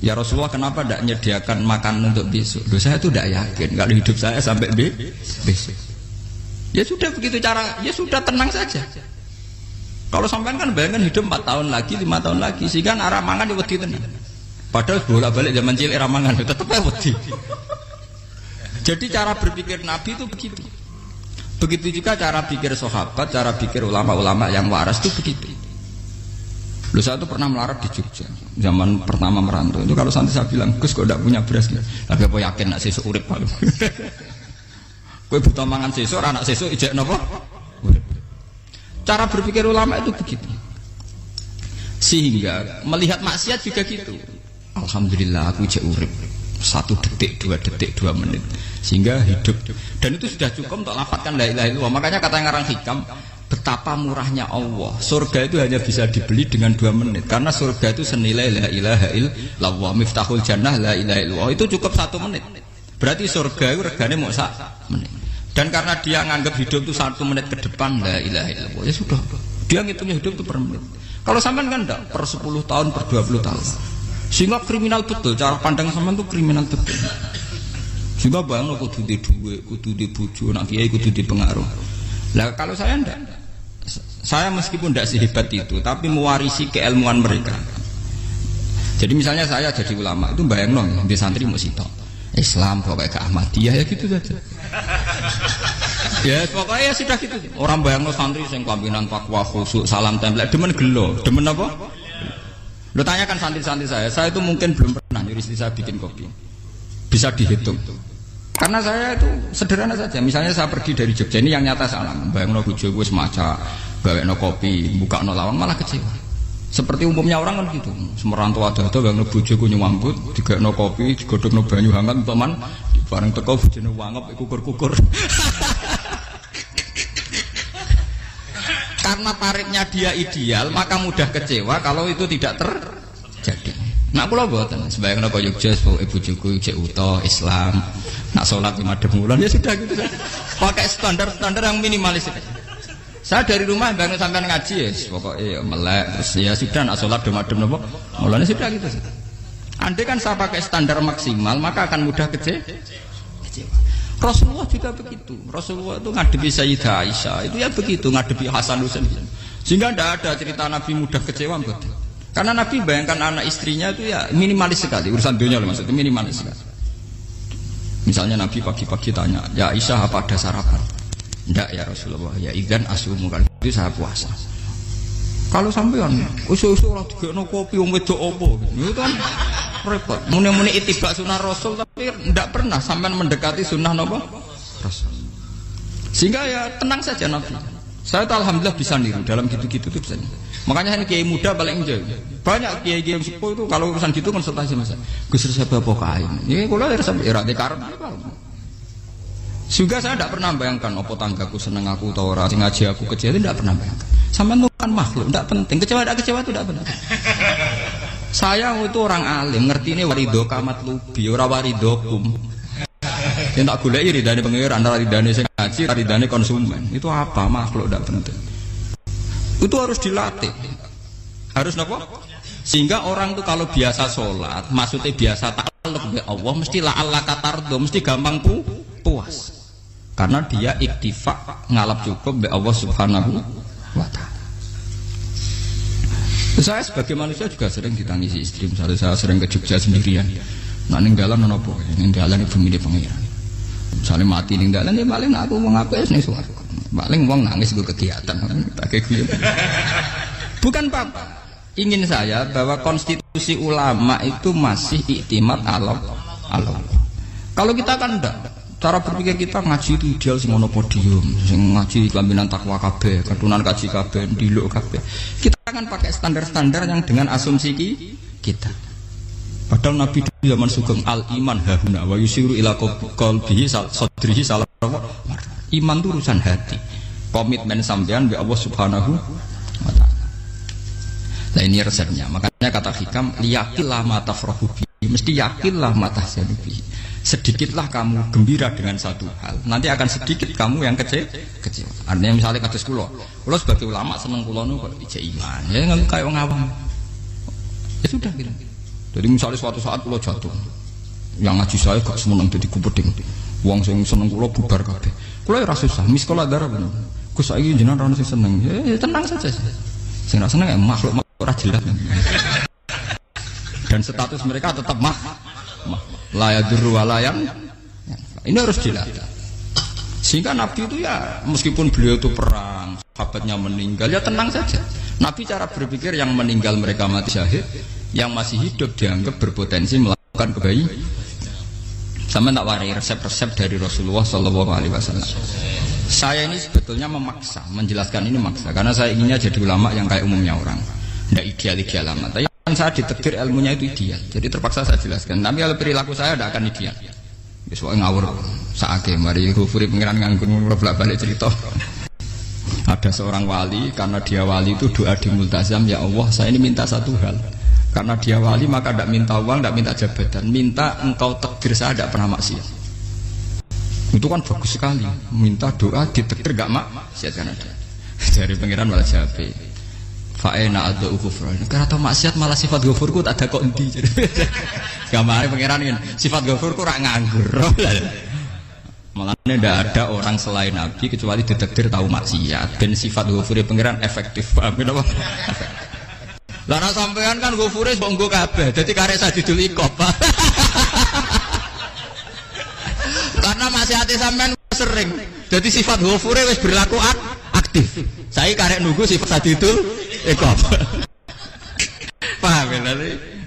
ya Rasulullah kenapa tidak menyediakan makan untuk besok? Loh, saya itu tidak yakin kalau hidup saya sampai besok. Ya sudah begitu cara, ya sudah tenang saja. Kalau sampean kan bayangkan hidup 4 tahun lagi, 5 tahun lagi, sehingga arah mangan ya wedi tenan. Padahal bolak-balik zaman cilik arah mangan tetep ae wedi. Jadi cara berpikir Nabi itu begitu. Begitu juga cara pikir sahabat, cara pikir ulama-ulama yang waras itu begitu. Lu saya itu pernah melarat di Jogja, zaman pertama merantau. Itu kalau nanti saya bilang, Gus kok tidak punya beras ya? Tapi apa yakin nak sesuk urip paling. Kowe buta mangan sesuk, anak sesuk ijek napa? Cara berpikir ulama itu begitu. Sehingga melihat maksiat juga gitu. Alhamdulillah aku ijek urip 1 detik, 2 detik, 2 menit. Sehingga hidup. Dan itu sudah cukup untuk lafadzkan la ilaha illallah. Makanya kata yang ngarang hikam, betapa murahnya Allah. Surga itu hanya bisa dibeli dengan 2 menit. Karena surga itu senilai la ilaha illallah. Miftahul jannah la ilaha illallah. Itu cukup 1 menit. Berarti surga itu regane mau 1 menit. Dan karena dia nganggap hidup itu 1 menit ke depan la ilaha illallah, ya sudah. Dia ngitungnya hidup itu per menit. Kalau sampean kan enggak, per 10 tahun, per 20 tahun. Sehingga kriminal betul, cara pandang sampean itu kriminal betul. Sehingga bayang kudu di duwe, kudu di bojo, nak kiai kudu di pengaruh. Lah kalau saya enggak. Saya meskipun tidak sehebat itu, tapi mewarisi keilmuan mereka. Jadi misalnya saya jadi ulama, itu bayang dong, di santri mau sitok. Islam pokoknya ke Ahmadiyah ya gitu saja. Ya pokoknya ya sudah gitu. Orang bayangno santri sing pampinan takwa khusuk salam tempel demen gelo, demen apa? Lo tanyakan santri-santri saya itu mungkin belum pernah nyuri istri saya bikin kopi. Bisa dihitung. Karena saya itu sederhana saja. Misalnya saya pergi dari Jogja ini yang nyata salam, bayangno bojoku wis maca, gawekno kopi, bukakno lawang malah kecewa. Seperti umumnya orang kan gitu. Semerantau ada bayangno bojoku nyuambut, digawekno kopi, digodhogno banyu hangat teman, bareng teko bojone wangep kukur-kukur. Karena tarifnya dia ideal, maka mudah kecewa kalau itu tidak terjadi. Nak kula mboten, sebayang napa Yogya ibu juku cek utuh Islam. Nak salat 5 bulan ya sudah gitu. Pakai standar-standar yang minimalis. Saya dari rumah bangun sampean ngaji ya, pokoknya melek terus ya sudah nak salat demadem napa. Mulane sudah gitu. Andai kan saya pakai standar maksimal, maka akan mudah kecewa. Rasulullah juga begitu. Rasulullah itu ngadepi Sayyidah Aisyah itu ya begitu, ngadepi Hasan Husain. Sehingga tidak ada cerita Nabi mudah kecewa betul. Karena Nabi bayangkan anak istrinya itu ya minimalis sekali, urusan dunia loh maksudnya minimalis sekali. Misalnya Nabi pagi-pagi tanya, ya Aisyah apa ada sarapan? Enggak ya Rasulullah, ya idzan asumu kan itu saya puasa. Kalau sampean usul-usul ora digekno kopi wong wedok opo? Itu kan repot. Muni-muni itibak sunah Rasul tapi tidak pernah sampean mendekati sunnah napa? Rasul. Sehingga ya tenang saja Nabi. Saya tuh alhamdulillah bisa niru dalam gitu-gitu tuh bisa. Makanya ini kiai muda paling jauh. Banyak kiai-kiai yang sepuh itu kalau urusan gitu konsultasi Mas. Gus saya bawa kain. Ini kula resep era karep. Juga saya tidak pernah bayangkan opo tanggaku seneng aku atau ora sing ngaji aku kecewa itu tidak pernah bayangkan. Sampean itu kan makhluk, tidak penting. Kecewa tidak kecewa itu tidak penting. Saya itu orang alim, ngerti ini warido kamat lubi, ora waridokum. Yang tak goleki ridane pengiran, ridane sing ngaji, ridane konsumen. Itu apa? Makhluk tidak penting. Itu harus dilatih. Harus napa? Sehingga orang itu kalau biasa sholat, maksudnya biasa takluk be Allah, mesti la'alla katardo, mesti gampang puas. Karena dia iktifa ngalap cukup be Allah Subhanahu wa ta'ala. Saya sebagai manusia juga sering ditangisi istri. Misalnya saya sering ke Jogja sendirian. Nak ninggalan nopo, ninggalan ibu milih pengiran. Misalnya mati ninggalan ya paling aku mau ngapain nih suara. Paling uang nangis gue kegiatan. Pakai gue. Bukan apa. Ingin saya bahwa konstitusi ulama itu masih iktimat Allah. Kalau kita kan enggak. Cara berpikir kita ngaji itu ideal sing ono podium, sing ngaji kelaminan takwa kabeh, ketunan kaji kabeh, diluk kabeh. Kita akan pakai standar-standar yang dengan asumsi kita. Padahal Nabi di zaman sugeng al iman hahuna wa yusiru ila qalbihi sadrihi salah. Iman itu urusan hati. Komitmen sampean be Allah Subhanahu wa taala. Nah ini resepnya. Makanya kata hikam liyakillah ma tafrahu bi. Mesti yakinlah ma tahzanu bi. Sedikitlah kamu gembira dengan satu hal, nanti akan sedikit kamu yang kecewa. Artinya misalnya kados kula sebagai ulama seneng kula nu kok ijek iman, ya nggak kayak orang awam. Ya sudah gitu. Jadi misalnya suatu saat kula jatuh, yang ngaji saya gak semeneng jadi kupeding, uang sing seneng kula bubar kabeh. Kula ya susah, miskola darah bener. Gus saiki jenengan ora sing seneng, ya tenang saja. Sing ora seneng ya makhluk ora jelas. Dan status mereka tetap layaduru walayan. Ini harus dilatih. Sehingga Nabi itu ya meskipun beliau itu perang, sahabatnya meninggal ya tenang saja. Nabi cara berpikir yang meninggal mereka mati syahid, yang masih hidup dianggap berpotensi melakukan kebaikan. Sama tak warai resep-resep dari Rasulullah SAW. Saya ini sebetulnya memaksa, menjelaskan ini maksa karena saya inginnya jadi ulama yang kayak umumnya orang, tidak ideal amat. Tapi saya ditegur ilmunya itu ideal, jadi terpaksa saya jelaskan. Tapi kalau perilaku saya tidak akan ideal. Besok ngawur saake mari Ghafuri pengiran nganggur bolak-balik cerita. Ada seorang wali, karena dia wali itu doa di multazam, ya Allah saya ini minta satu hal. Karena dia wali maka tidak minta uang, tidak minta jabatan, minta engkau takdir saya tidak pernah maksiat. Itu kan bagus sekali. Minta doa ditakdir gak maksiat kan ada. Dari pengiran malah jawab. Fa'ena ada ghufran. Karena tahu maksiat malah sifat ghafurku tak ada kok endi. Gamane pangeran ini sifat ghafurku rak nganggur. Malah tidak ada orang selain Nabi kecuali ditakdir tahu maksiat. Dan sifat ghafure pangeran efektif. Paham apa? Lah nek sampean kan ghafure mbok nggo kabeh. Dadi karek sadidul iqab. Karena maksiate sampean sering. Jadi sifat ghafure wis berlaku aktif. Saya karek nunggu sifat sadidul iqab. Paham ya?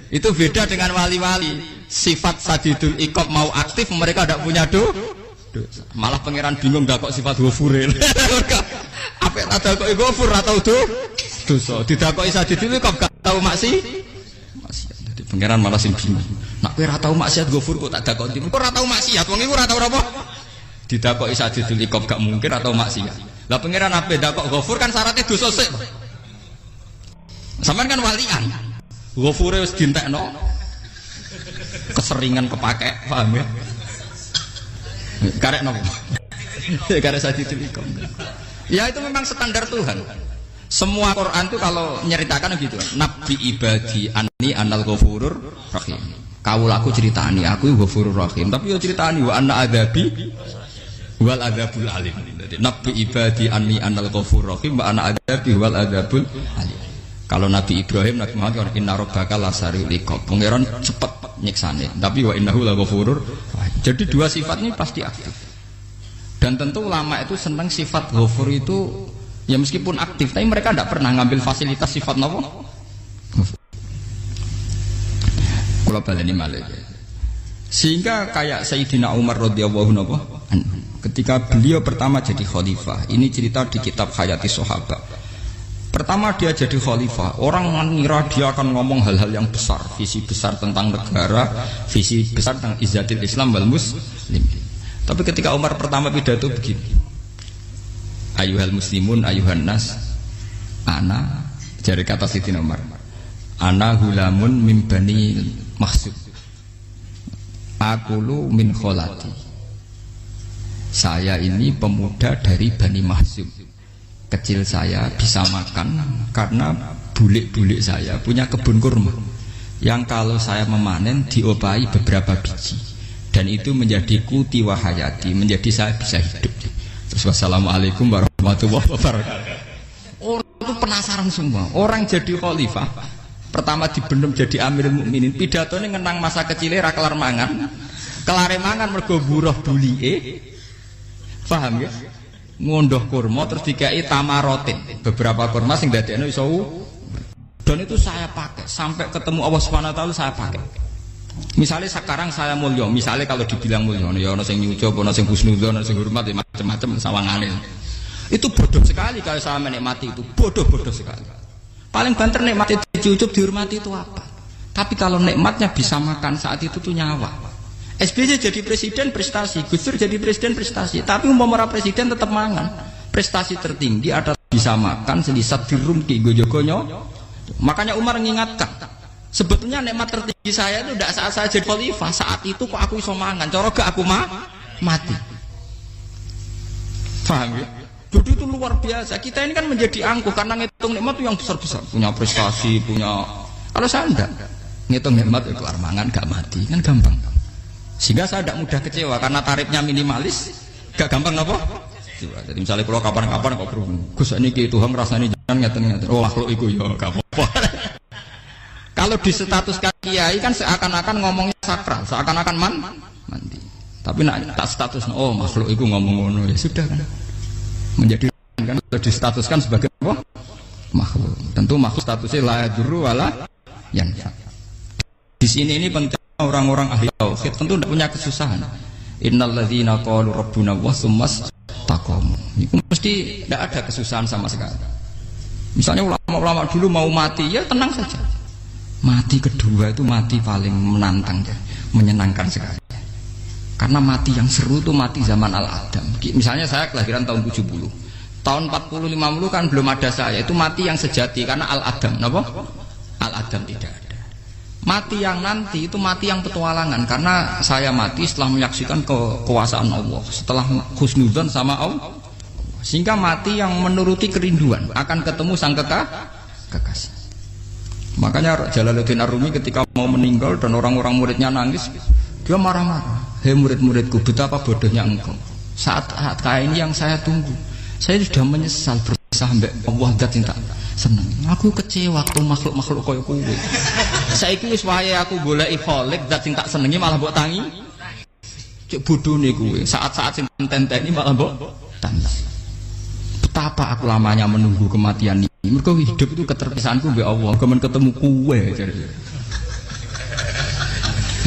Itu beda dengan wali-wali. Sifat sadidul iqab mau aktif, mereka tidak punya dosa. Malah pangeran bingung gak kok sifat ghafure. Apa ada kok ghafur atau dosa? Tidak kok sadidul iqab gak tahu maksiat. Jadi pangeran malah sing bingung. Nak kowe ora tau maksiat ghafur kok tak dakok. Kok ora tau maksiat, wong iku ora tau apa? Tidak kok sadidul iqab gak mungkin atau maksiat. Lah pangeran apa dah kok Ghafur kan syaratnya dosa sik. Sampean kan walian. Ghafure wis dientekno. Keseringan kepake, paham ya? Karek nopo? Karek saji tilikom. Ya itu memang standar Tuhan. Semua Quran itu kalau nyeritakan gitu. Nabi ibadi anni anal ghafurur rahim. Kaulaku ceritani aku ghafurur rahim. Tapi yo ceritani wa anna adabi wal adabul alim. Nabi ibadi anni anal ghafurur rahim wa anna adabi wal adabul alim. Kalau Nabi Ibrahim, Nabi Muhammad inna rabbaka lasariul iqab. Pangeran cepat nyiksane. Tapi wa innahu laghafurur. Jadi dua sifat ini pasti aktif. Dan tentu ulama itu senang sifat ghafur itu ya meskipun aktif, tapi mereka tidak pernah ngambil fasilitas sifat nopo. Kalau baleni malih. Sehingga kayak Sayyidina Umar radhiyallahu anhu ketika beliau pertama jadi khalifah, ini cerita di kitab Hayati Sahabat. Pertama dia jadi khalifah, orang mengira dia akan ngomong hal-hal yang besar, visi besar tentang negara, visi besar tentang izzatil Islam wal muslim. Tapi ketika Umar pertama pidato begini, ayuhal muslimun ayuhan nas, ana, jari kata Sayyidina Umar, ana hulamun min bani Mahsub, akulu min kholati. Saya ini pemuda dari Bani Mahsub. Kecil saya bisa makan karena bulik-bulik saya punya kebun kurma yang kalau saya memanen diopahi beberapa biji dan itu menjadi kuti wahayati, menjadi saya bisa hidup. Terus wassalamualaikum warahmatullahi wabarakatuh. Orang itu penasaran semua. Orang jadi khalifah pertama dibenem jadi Amirul Mukminin, pidatonya ngenang masa kecilnya ra kelar mangan, kelare mangan mergo buruh bulike. Paham ya? Ngondoh kurma terus dikai tamarotin, beberapa kurma sing dadekno iso. Dan itu saya pakai sampai ketemu Allah Subhanahu wa taala saya pakai. Misalnya sekarang saya mulya, misalnya kalau dibilang mulya ya ana sing nyucup, ana sing husnudzon, ana sing hormat, macam-macam sawangane. Itu bodoh sekali kalau saya menikmati itu, bodoh sekali. Paling banter nikmati dicucup, dihormati itu apa? Tapi kalau nikmatnya bisa makan saat itu tuh nyawa. SBY jadi presiden prestasi, Gus Dur jadi presiden prestasi, tapi umpama presiden tetap mangan. Prestasi tertinggi ada bisa makan selisat dirumki gojogonyo. Makanya Umar mengingatkan, sebetulnya nikmat tertinggi saya itu tidak saat saya jadi khalifah, saat itu kok aku iso mangan, cara gak aku mati. Paham ya? Jadi itu luar biasa. Kita ini kan menjadi angkuh karena ngitung nikmat itu yang besar-besar, punya prestasi, punya. Kalau saya enggak ngitung nikmat itu kelar mangan gak mati, kan gampang. Sehingga saya tidak mudah kecewa karena tarifnya minimalis, gak gampang apa? Jadi misalnya kalau kapan-kapan kok berhubung, Gus ini Tuhan rasanya jangan ngeten-ngeten. Oh makhluk itu ya gak apa-apa. Kalau di status kiai kan seakan-akan ngomongnya sakral, seakan-akan mandi. Tapi nak tak status, oh makhluk itu ngomong-ngomong ya sudah kan. Menjadi kan distatuskan sebagai apa? Makhluk. Tentu makhluk statusnya la yadurru wala yanfa. Di sini ini penting. Orang-orang ahli tauhid tentu tidak punya kesusahan. Innalladzina qalu rabbuna wa tsummas taqamu. Itu mesti tidak ada kesusahan sama sekali. Misalnya ulama-ulama dulu mau mati ya tenang saja. Mati kedua itu mati paling menantang, menyenangkan sekali. Karena mati yang seru itu mati zaman Al-Adam. Misalnya saya kelahiran tahun 70. Tahun 40-50 kan belum ada saya. Itu mati yang sejati karena Al-Adam. Kenapa? Al-Adam tidak ada. Mati yang nanti itu mati yang petualangan karena saya mati setelah menyaksikan kekuasaan Allah, setelah husnudzon sama Allah, sehingga mati yang menuruti kerinduan akan ketemu sang kekasih. Makanya Jalaluddin Ar-Rumi ketika mau meninggal dan orang-orang muridnya nangis, dia marah-marah. Hei murid-muridku, betapa bodohnya engkau. Saat kayak ini yang saya tunggu, saya sudah menyesal berpisah mbak Allah dat cinta. Seneng. Aku kecewa waktu makhluk-makhluk koyo kowe. Saiki wis wayahe aku goleki kholik zat sing tak senengi malah mbok tangi. Cek bodhone kowe. Saat-saat sing tenteni malah mbok tantang. Betapa aku lamanya menunggu kematian ini. Mergo hidup itu keterpisahanku mbek Allah. Kemen ketemu kowe.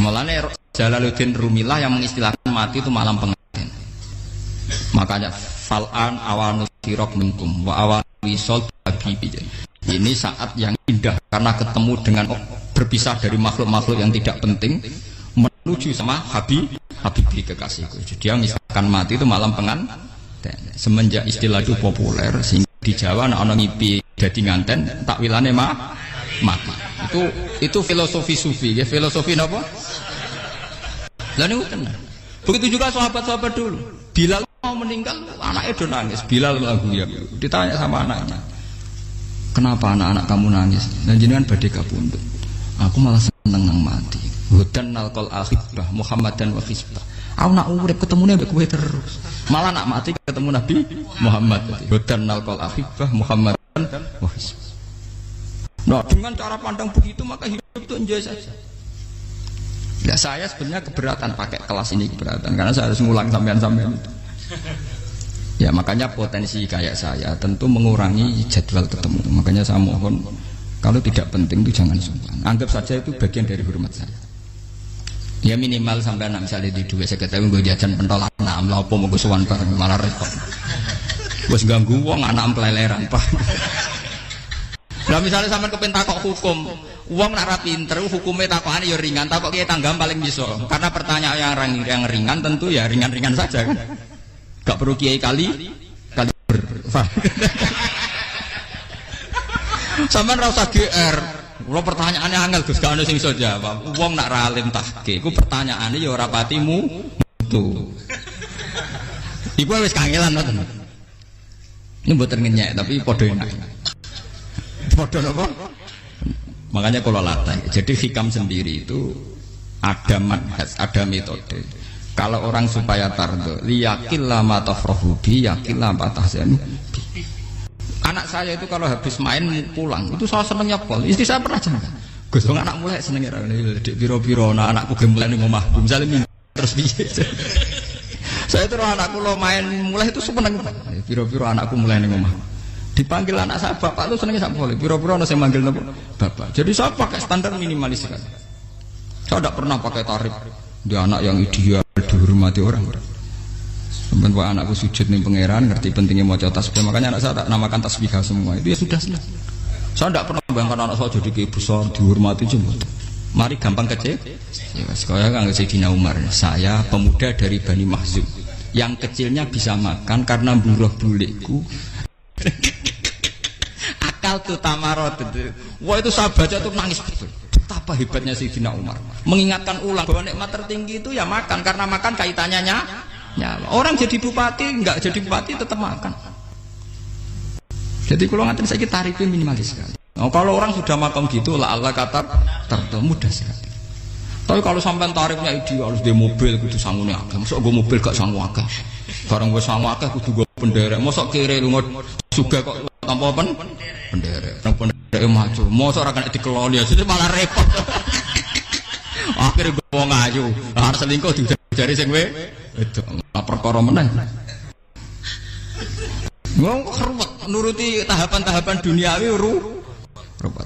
Malane Jalaluddin Rumilah yang mengistilahkan mati itu malam pengantin. Makanya fal'an awanus sirok minkum wa awan wisol habibi. Ini saat yang indah karena ketemu dengan berpisah dari makhluk-makhluk yang tidak penting menuju sama habibi kekasihku. Jadi yang misalkan mati itu malam Semenjak istilah itu populer, sehingga di Jawa anak ngipi jadi nganten takwilane mati. Itu filosofi sufi, ya filosofi apa? Lah niku tenan. Begitu juga sahabat-sahabat dulu. Bilal mau meninggal, anaknya udah nangis. Bilal lagu ya. Ditanya sama anaknya, kenapa anak-anak kamu nangis? Dan jenengan badhe kapundhut. Aku malah seneng nang mati. Hudan nalqal akhibah Muhammad dan wa hizbah. Aku nak urip ketemune mbek kowe terus. Malah nak mati ketemu Nabi Muhammad. Hudan nalqal akhibah Muhammad dan wa hizbah. Nah, dengan cara pandang begitu maka hidup itu enjoy saja. Ya saya sebenarnya keberatan pakai kelas ini, keberatan karena saya harus ngulang sampean-sampean itu. Ya makanya potensi kayak saya tentu mengurangi jadwal ketemu. Makanya saya mohon kalau tidak penting itu jangan sungkan. Anggap saja itu bagian dari hormat saya. Ya minimal sampai misalnya di dua saya ketahui gue jajan pentolan enam lah apa mau gue suwan bareng malah repot. Gue ganggu uang anak peleleran pak. Nah misalnya sampai kepentak kok hukum, uang nak rapinter hukumnya takokan ya ringan, takok kita tanggam paling bisa. Karena pertanyaan yang ringan tentu ya ringan-ringan saja kan. Gak perlu kiai kali sampean ra usah GR. Kula pertanyaannya angel Gus, gak ono sing iso jawab. Wong nak ra alim tahke, iku pertanyaane ya ora patimu tuh. Iku wis kangelan ngoten. Ini mboten ngenyek tapi padha enak. Padha napa? Makanya kalau latih. Jadi hikam sendiri itu ada manhaj, ada metode. Kalau orang supaya tardo, liyakil lama tafrahu bi, yakil lama tahzanu. Anak saya itu kalau habis main pulang, itu saya senengnya pol. Istri saya pernah jangan. Gus, anak mulai senengnya dek biro-biro, anakku gemulai nih ngomah, misalnya terus biye. Saya itu anakku lo main mulai itu seneng. Biro-biro anakku mulai nih ngomah. Dipanggil anak saya bapak lu senengnya sak boleh. Biro-biro saya manggil bapak. Jadi saya pakai standar minimalis sekali. Saya tidak pernah pakai tarif. Dia anak yang ideal dihormati orang. Sampai anakku sujud nih pangeran, ngerti pentingnya mau tasbih. Makanya anak saya tak namakan tasbihah semua. Itu ya sudah selesai. Saya tidak pernah bayangkan anak saya jadi kayak besar dihormati cuma. Mari gampang kecil. Ya, sekolah kan Sayyidina Umar. Saya pemuda dari Bani Mahzum. Yang kecilnya bisa makan karena buruh bulikku. Akal tuh tamarot. Wah itu saya baca tuh nangis betul. Betapa hebatnya Sayyidina Umar. Mengingatkan ulang bahwa nikmat tertinggi itu ya makan, karena makan kaitannya nyawa. Orang jadi bupati, enggak jadi bupati tetap makan. Jadi kalau ngantin saya tarifnya minimalis sekali. Nah, kalau orang sudah makan gitu, lah Allah kata mudah sekali. Tapi kalau sampai tarifnya ideal harus di mobil gitu sanggupnya agak. Masuk gue mobil gak sanggup agak. Barang gue sanggup agak, kudu gue penderek. Masuk kiri lu juga kok tanpa penderek. Penderek maju. Masuk orang kena dikeloni ya, jadi malah repot. Akhirnya gue mau ngaju. Harus selingkuh jari sing we. Itu perkara meneh. Wong keruwet nuruti tahapan-tahapan duniawi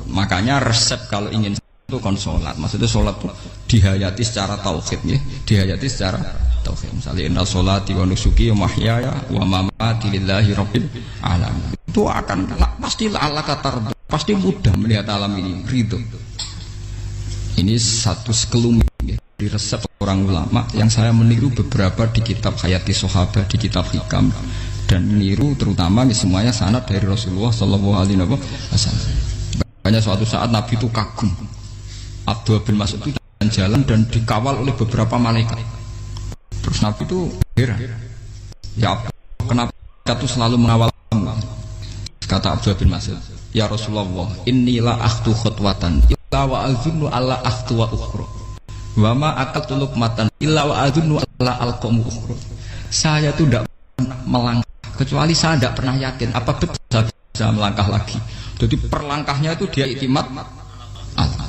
makanya resep kalau ingin itu kon sholat, maksudnya sholat itu dihayati secara tauhid ya, dihayati secara tauhid. Misalnya innal sholati wa nusuki wa mahyaya wa mamati lillahi rabbil alamin. Itu akan pasti Allah kata pasti mudah melihat alam ini ridho. Ini satu sekelumit ya, di resep orang ulama yang saya meniru beberapa di kitab Hayati Sahabat, di kitab Hikam, dan meniru terutama semuanya sanad dari Rasulullah Shallallahu Alaihi Wasallam. Makanya suatu saat Nabi itu kagum. Abdullah bin Mas'ud itu jalan dan dikawal oleh beberapa malaikat. Terus Nabi itu heran. Ya kenapa kita tuh selalu mengawal kamu? Kata Abdullah bin Mas'ud, ya Rasulullah, inilah akhtu khutwatan illa wa azunnu alla akhtu wa ukhra. Wa ma aqaltu luqmatan illa wa azunnu alla alqamu ukhra. Saya tuh tidak pernah melangkah kecuali saya tidak pernah yakin apa betul saya bisa melangkah lagi. Jadi perlangkahnya itu dia iktimat Allah.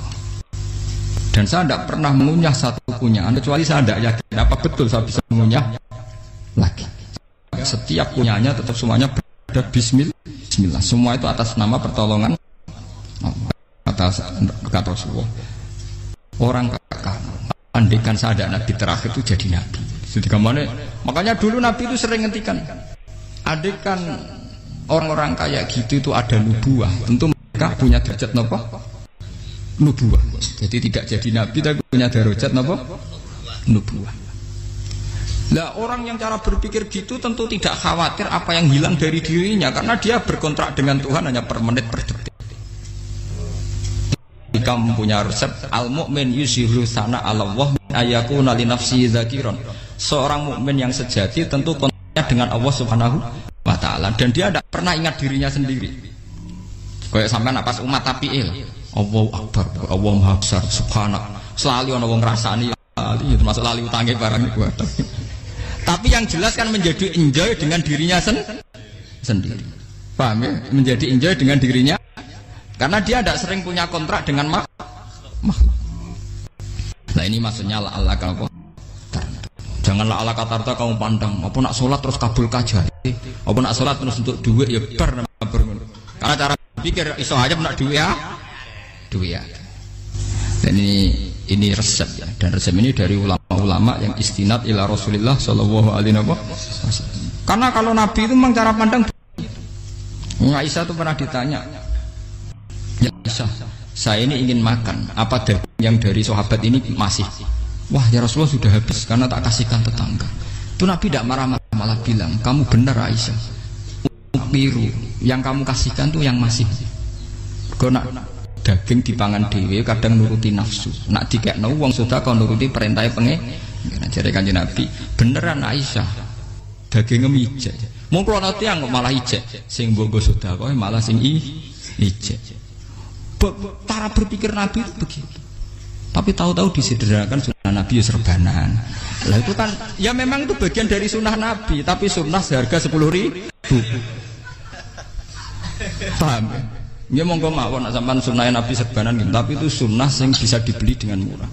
Dan saya tidak pernah mengunyah satu kunyahan kecuali saya tidak yakin apa betul saya bisa mengunyah lagi. Setiap kunyahnya tetap semuanya berada Bismillah. Semua itu atas nama pertolongan kata Rasulullah. Orang kakak andikan saya ada nabi terakhir itu jadi nabi. Jadi kemana? Makanya dulu nabi itu sering ngentikan. Andikan orang-orang kayak gitu itu ada nubuah. Tentu mereka punya derajat apa? Nubuah. Jadi tidak jadi nabi tapi punya derajat apa? Nubuah. Lah orang yang cara berpikir gitu tentu tidak khawatir apa yang hilang dari dirinya, karena dia berkontrak dengan Tuhan hanya per menit per detik. Jika mempunyai resep al-mu'min yusiru sana Allah ayakuna li nafsi dzakiron. Seorang mukmin yang sejati tentu kontaknya dengan Allah Subhanahu wa taala dan dia tidak pernah ingat dirinya sendiri. Kayak sampean pas umat tapiil, Allahu Akbar, Allah Maha Besar, subhanak. Selalu ana wong ngrasani termasuk lali utange barang iku. Tapi yang jelas kan menjadi enjoy dengan dirinya sendiri. Paham ya? Menjadi enjoy dengan dirinya karena dia tidak sering punya kontrak dengan makhluk. Nah ini maksudnya Allah kalau janganlah ala katarta kamu pandang apa nak sholat terus kabul kaja apa nak sholat terus untuk duit ya ber karena cara pikir iso aja nak duit ya dan ini resep ya, dan resep ini dari ulama-ulama yang istinad ila Rasulillah sallallahu alaihi wasallam. Karena kalau Nabi itu memang cara pandang Aisyah itu pernah ditanya, ya Aisyah, saya ini ingin makan apa daging yang dari sahabat ini masih. Wah ya Rasulullah sudah habis karena tak kasihkan tetangga. Itu Nabi tidak marah-marah, malah bilang kamu benar Aisyah, biru yang kamu kasihkan tuh yang masih. Kau nak daging dipangan dewe kadang nuruti nafsu, nak dikekno wong sudah kau nuruti perintahnya pengen. Jadi kanjeng Nabi beneran Aisyah dagingnya ijek. Mau kalau nanti yang malah ijek, sing bogo sudah kau malah sing ijek. Cara berpikir Nabi itu begitu. Tapi tahu-tahu disederhanakan sunnah Nabi serbanan. Lah itu kan ya memang itu bagian dari sunnah Nabi, tapi sunnah seharga 10.000. Paham ya? Ya monggo mawon nak sampean sunnah Nabi serbanan gitu, tapi itu sunnah yang bisa dibeli dengan murah.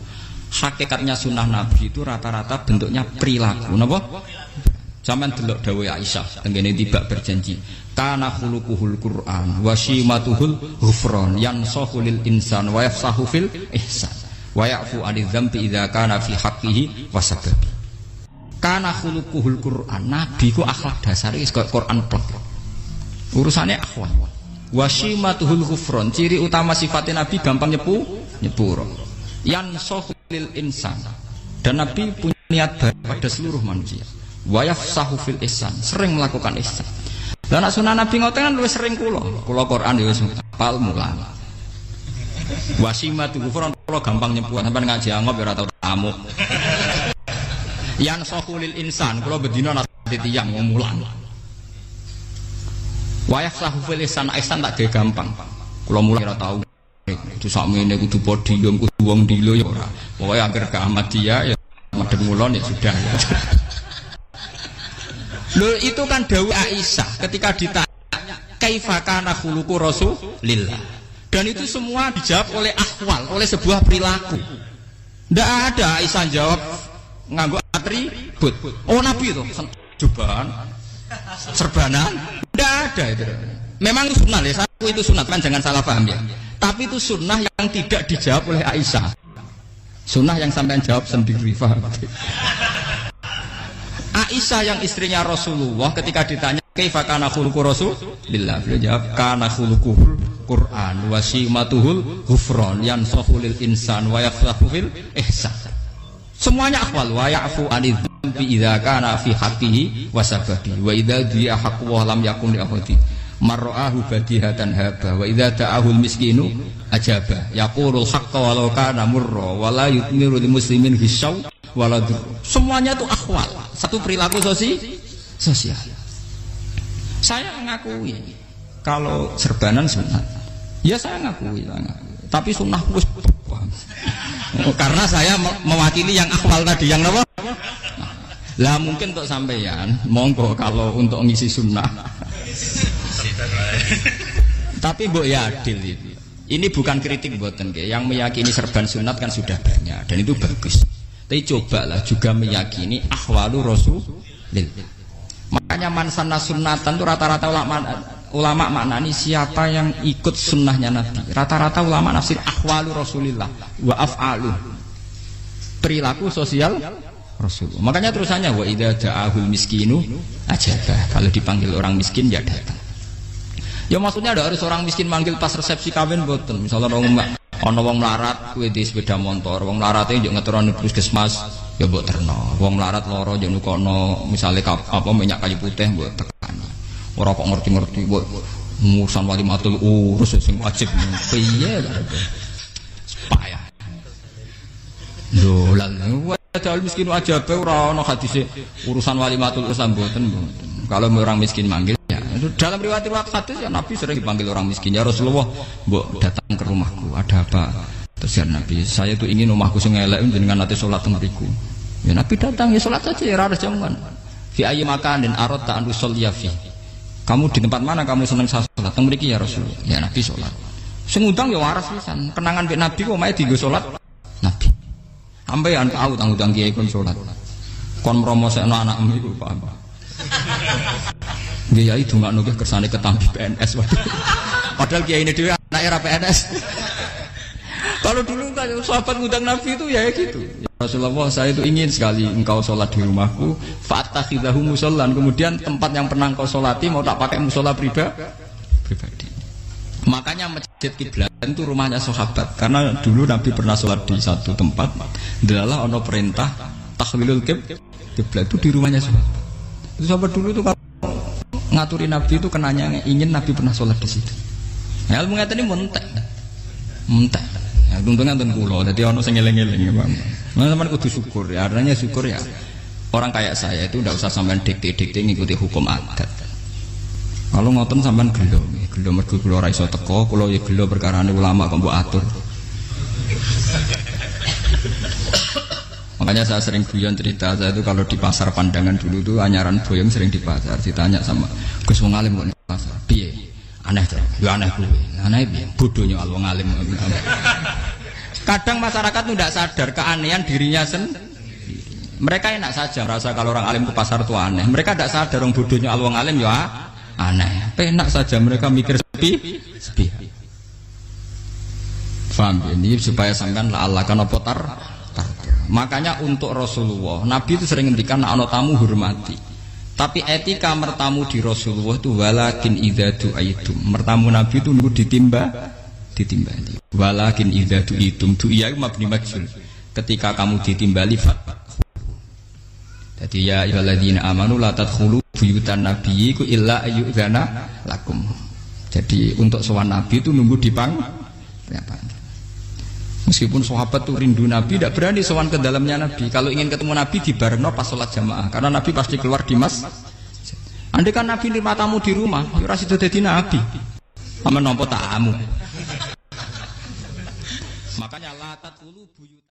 Hakikatnya sunnah Nabi itu rata-rata bentuknya perilaku. Napa? Sampean delok dawuh Aisyah tengene tibak berjanji. Kana khuluquhul Qur'an wa shimatuhul ghufran yansahu lil insan wa yafsahu fil ihsan wa ya'fu 'anil dzambi idza kana fi haqqihi wa sababi. Kana khuluquhul Qur'an, Nabi ku akhlak dasare wis kaya Quran plek. Urusane akhwat. Wa shimatuhul ghufran, ciri utama sifatnya Nabi gampang nyepuro. Yansahu lil insan. Dan Nabi punya niat baik pada seluruh manusia. Wa yafsahu fil ihsan, sering melakukan ihsan. Lah nek sunah Nabi ngoten kan luwih sering kula Quran ya wis hafal mulang. Wasimatu kufron kula gampang nyebut sampean ngaji angop ya ora tau tamu. Yang sahulil insan kula bedina nate tiyang mulang. Wa yafsahu fil ihsan tak ge gampang. Kula mulang ora tau. Kudu sakmene kudu podium kudu wong dilo ya ora. Pokoke akhir ke Ahmadiyah ya madhep ngulon ya sudah. Loh itu kan dawuh Aisyah ketika ditanya kaifa kana khuluqu Rasulillah. Dan itu semua dijawab oleh ahwal, oleh sebuah perilaku. Ndak ada Aisyah jawab nganggo atribut. Oh Nabi itu jubahan, serbanan, ndak ada itu. Memang itu sunnah ya, itu sunnah kan jangan salah paham ya. Tapi itu sunnah yang tidak dijawab oleh Aisyah. Sunnah yang sampean jawab sendiri, paham? Aisyah yang istrinya Rasulullah ketika ditanya kaifa kana khuluqu Rasulillah, beliau jawab kana khuluquhul Qur'an wa simatuhul ghufran yansahu lil insan wa yafsahu fil ihsan. Semuanya akhwal wa ya'fu 'anil dzambi idza kana fi haqqihi wa sababi wa idza di'a haqqu wa lam yakun li ahadi marra'ahu badihatan haba wa idza ta'ahul miskinu ajaba yaqulul haqqa walau kana murra wa la yutmiru lil muslimin hisau waladur. Semuanya itu akhwal, satu perilaku sosial. Saya mengakui kalau serbanan sunnah, ya saya ngakui. Tapi sunnah wis karena saya mewakili yang akhwal tadi, yang apa? Lah mungkin untuk sampeyan, monggo kalau untuk ngisi sunnah. Tapi mbok ya adil itu. Ini bukan kritik mboten nggih. Yang meyakini serban sunat kan sudah banyak dan itu bagus. Tapi cobalah juga meyakini ahwalu Rasulillah. Makanya mansana sunnatan itu rata-rata ulama maknani siapa yang ikut sunnahnya Nabi. Rata-rata ulama nafsir ahwalu Rasulillah wa af'alu, perilaku sosial Rasulullah. Makanya terusannya wa idza ja'ahul miskinu ajabah. Kalau dipanggil orang miskin ya datang. Ya maksudnya ada harus orang miskin manggil pas resepsi kawin boten. Misalnya orang ana wong melarat kuwi di sepeda motor, wong melarate njuk ngeturane puskesmas ya mbok terno. Wong melarat lara yo nukono misale apa minyak kayu putih mbok tekani. Ora kok ngerti-ngerti mbok ngurusan walimatul urus sing wajib piye lho. Payah. Lho lan padahal miskin aja be ora ana hadise urusan walimatul urus mboten. Kalau orang miskin manggil ya. Dalam riwayat hadis ya Nabi sering dipanggil orang miskin. Ya Rasulullah, mbok datang ke rumahku, ada apa? Terus ya Nabi, saya tuh ingin rumahku sing elek jenengan nanti salat teng mriku. Ya Nabi datang ya salat saja ya ora jaman. Fi ayyi makanin aradta an tusalliya fi. Kamu di tempat mana kamu seneng salat? Teng mriki ya Rasulullah. Ya Nabi salat. Sing ngundang ya waras pisan. Kenangan mek Nabi kok mae dienggo salat Nabi. Ampean tahu tanggung kiai kon salat. Kon mromosekno anakmu iku paham. Kiai dongakno ki kersane ketampi PNS waduh. Padahal kiai ini dhewe anak era PNS. Kalau dulu kan sahabat ngundang Nabi itu ya gitu. Ya Rasulullah, saya itu ingin sekali engkau sholat di rumahku. Fatakhidahu musollan. Kemudian tempat yang pernah engkau sholati mau tak pakai musola pribadi. Makanya masjid kiblat itu rumahnya sahabat. Karena dulu Nabi pernah sholat di satu tempat. Adalah ono perintah tahlilul kiblat itu di rumahnya sahabat. Itu sahabat dulu itu kalau ngaturin Nabi itu kenanya ingin Nabi pernah sholat di situ. Ya ilmu ngeten ini muntek. Ya untungnya enten kula, dadi ana sing eling-eling ya, Pak. Nah, sampean kudu syukur ya. Artinya syukur ya. Orang kayak saya itu ndak usah sampean dikte-dikte ngikuti hukum adat. Kalau ngoten sampean gelo mergo kula ora iso teko, kula ya gelo perkarane ulama kok mbok atur. Makanya saya sering guyon cerita, saya itu kalau di pasar Pandangan dulu tuh anyaran boyong sering di pasar, ditanya sama Gus wong alim kok di pasar. Piye? Aneh tuh. Ya aneh kuwi. Aneh piye? Bodohnya wong alim. Kadang masyarakat tuh tidak sadar keanehan dirinya sendiri. Mereka enak saja merasa kalau orang alim ke pasar itu aneh. Mereka tidak sadar orang bodohnya wong alim ya aneh. Enak saja mereka mikir sepi. Faham ini supaya sampean la Allah kan apa tar. Makanya untuk Rasulullah, Nabi itu sering ngendikan ana tamu hormati. Tapi etika mertamu di Rasulullah itu walakin idza du'aitum. Mertamu Nabi itu nunggu ditimbali. Walakin idza du'itum du'iya mabni majhul. Ketika kamu ditimbali fat. Jadi ya ayyuhalladzina amanu la tadkhulu buyutan nabiyyi illa ayyudzana lakum. Jadi untuk sowan Nabi itu nunggu dipang. Meskipun sahabat tuh rindu Nabi, tidak berani sowan ke dalamnya Nabi. Kalau ingin ketemu Nabi di barengno pas sholat jamaah, karena Nabi pasti keluar di masjid. Andai kan Nabi nerima tamu di rumah, ya ora sido dadi Nabi. Amen nampa tamu. Makanya la tadkhulu buyutan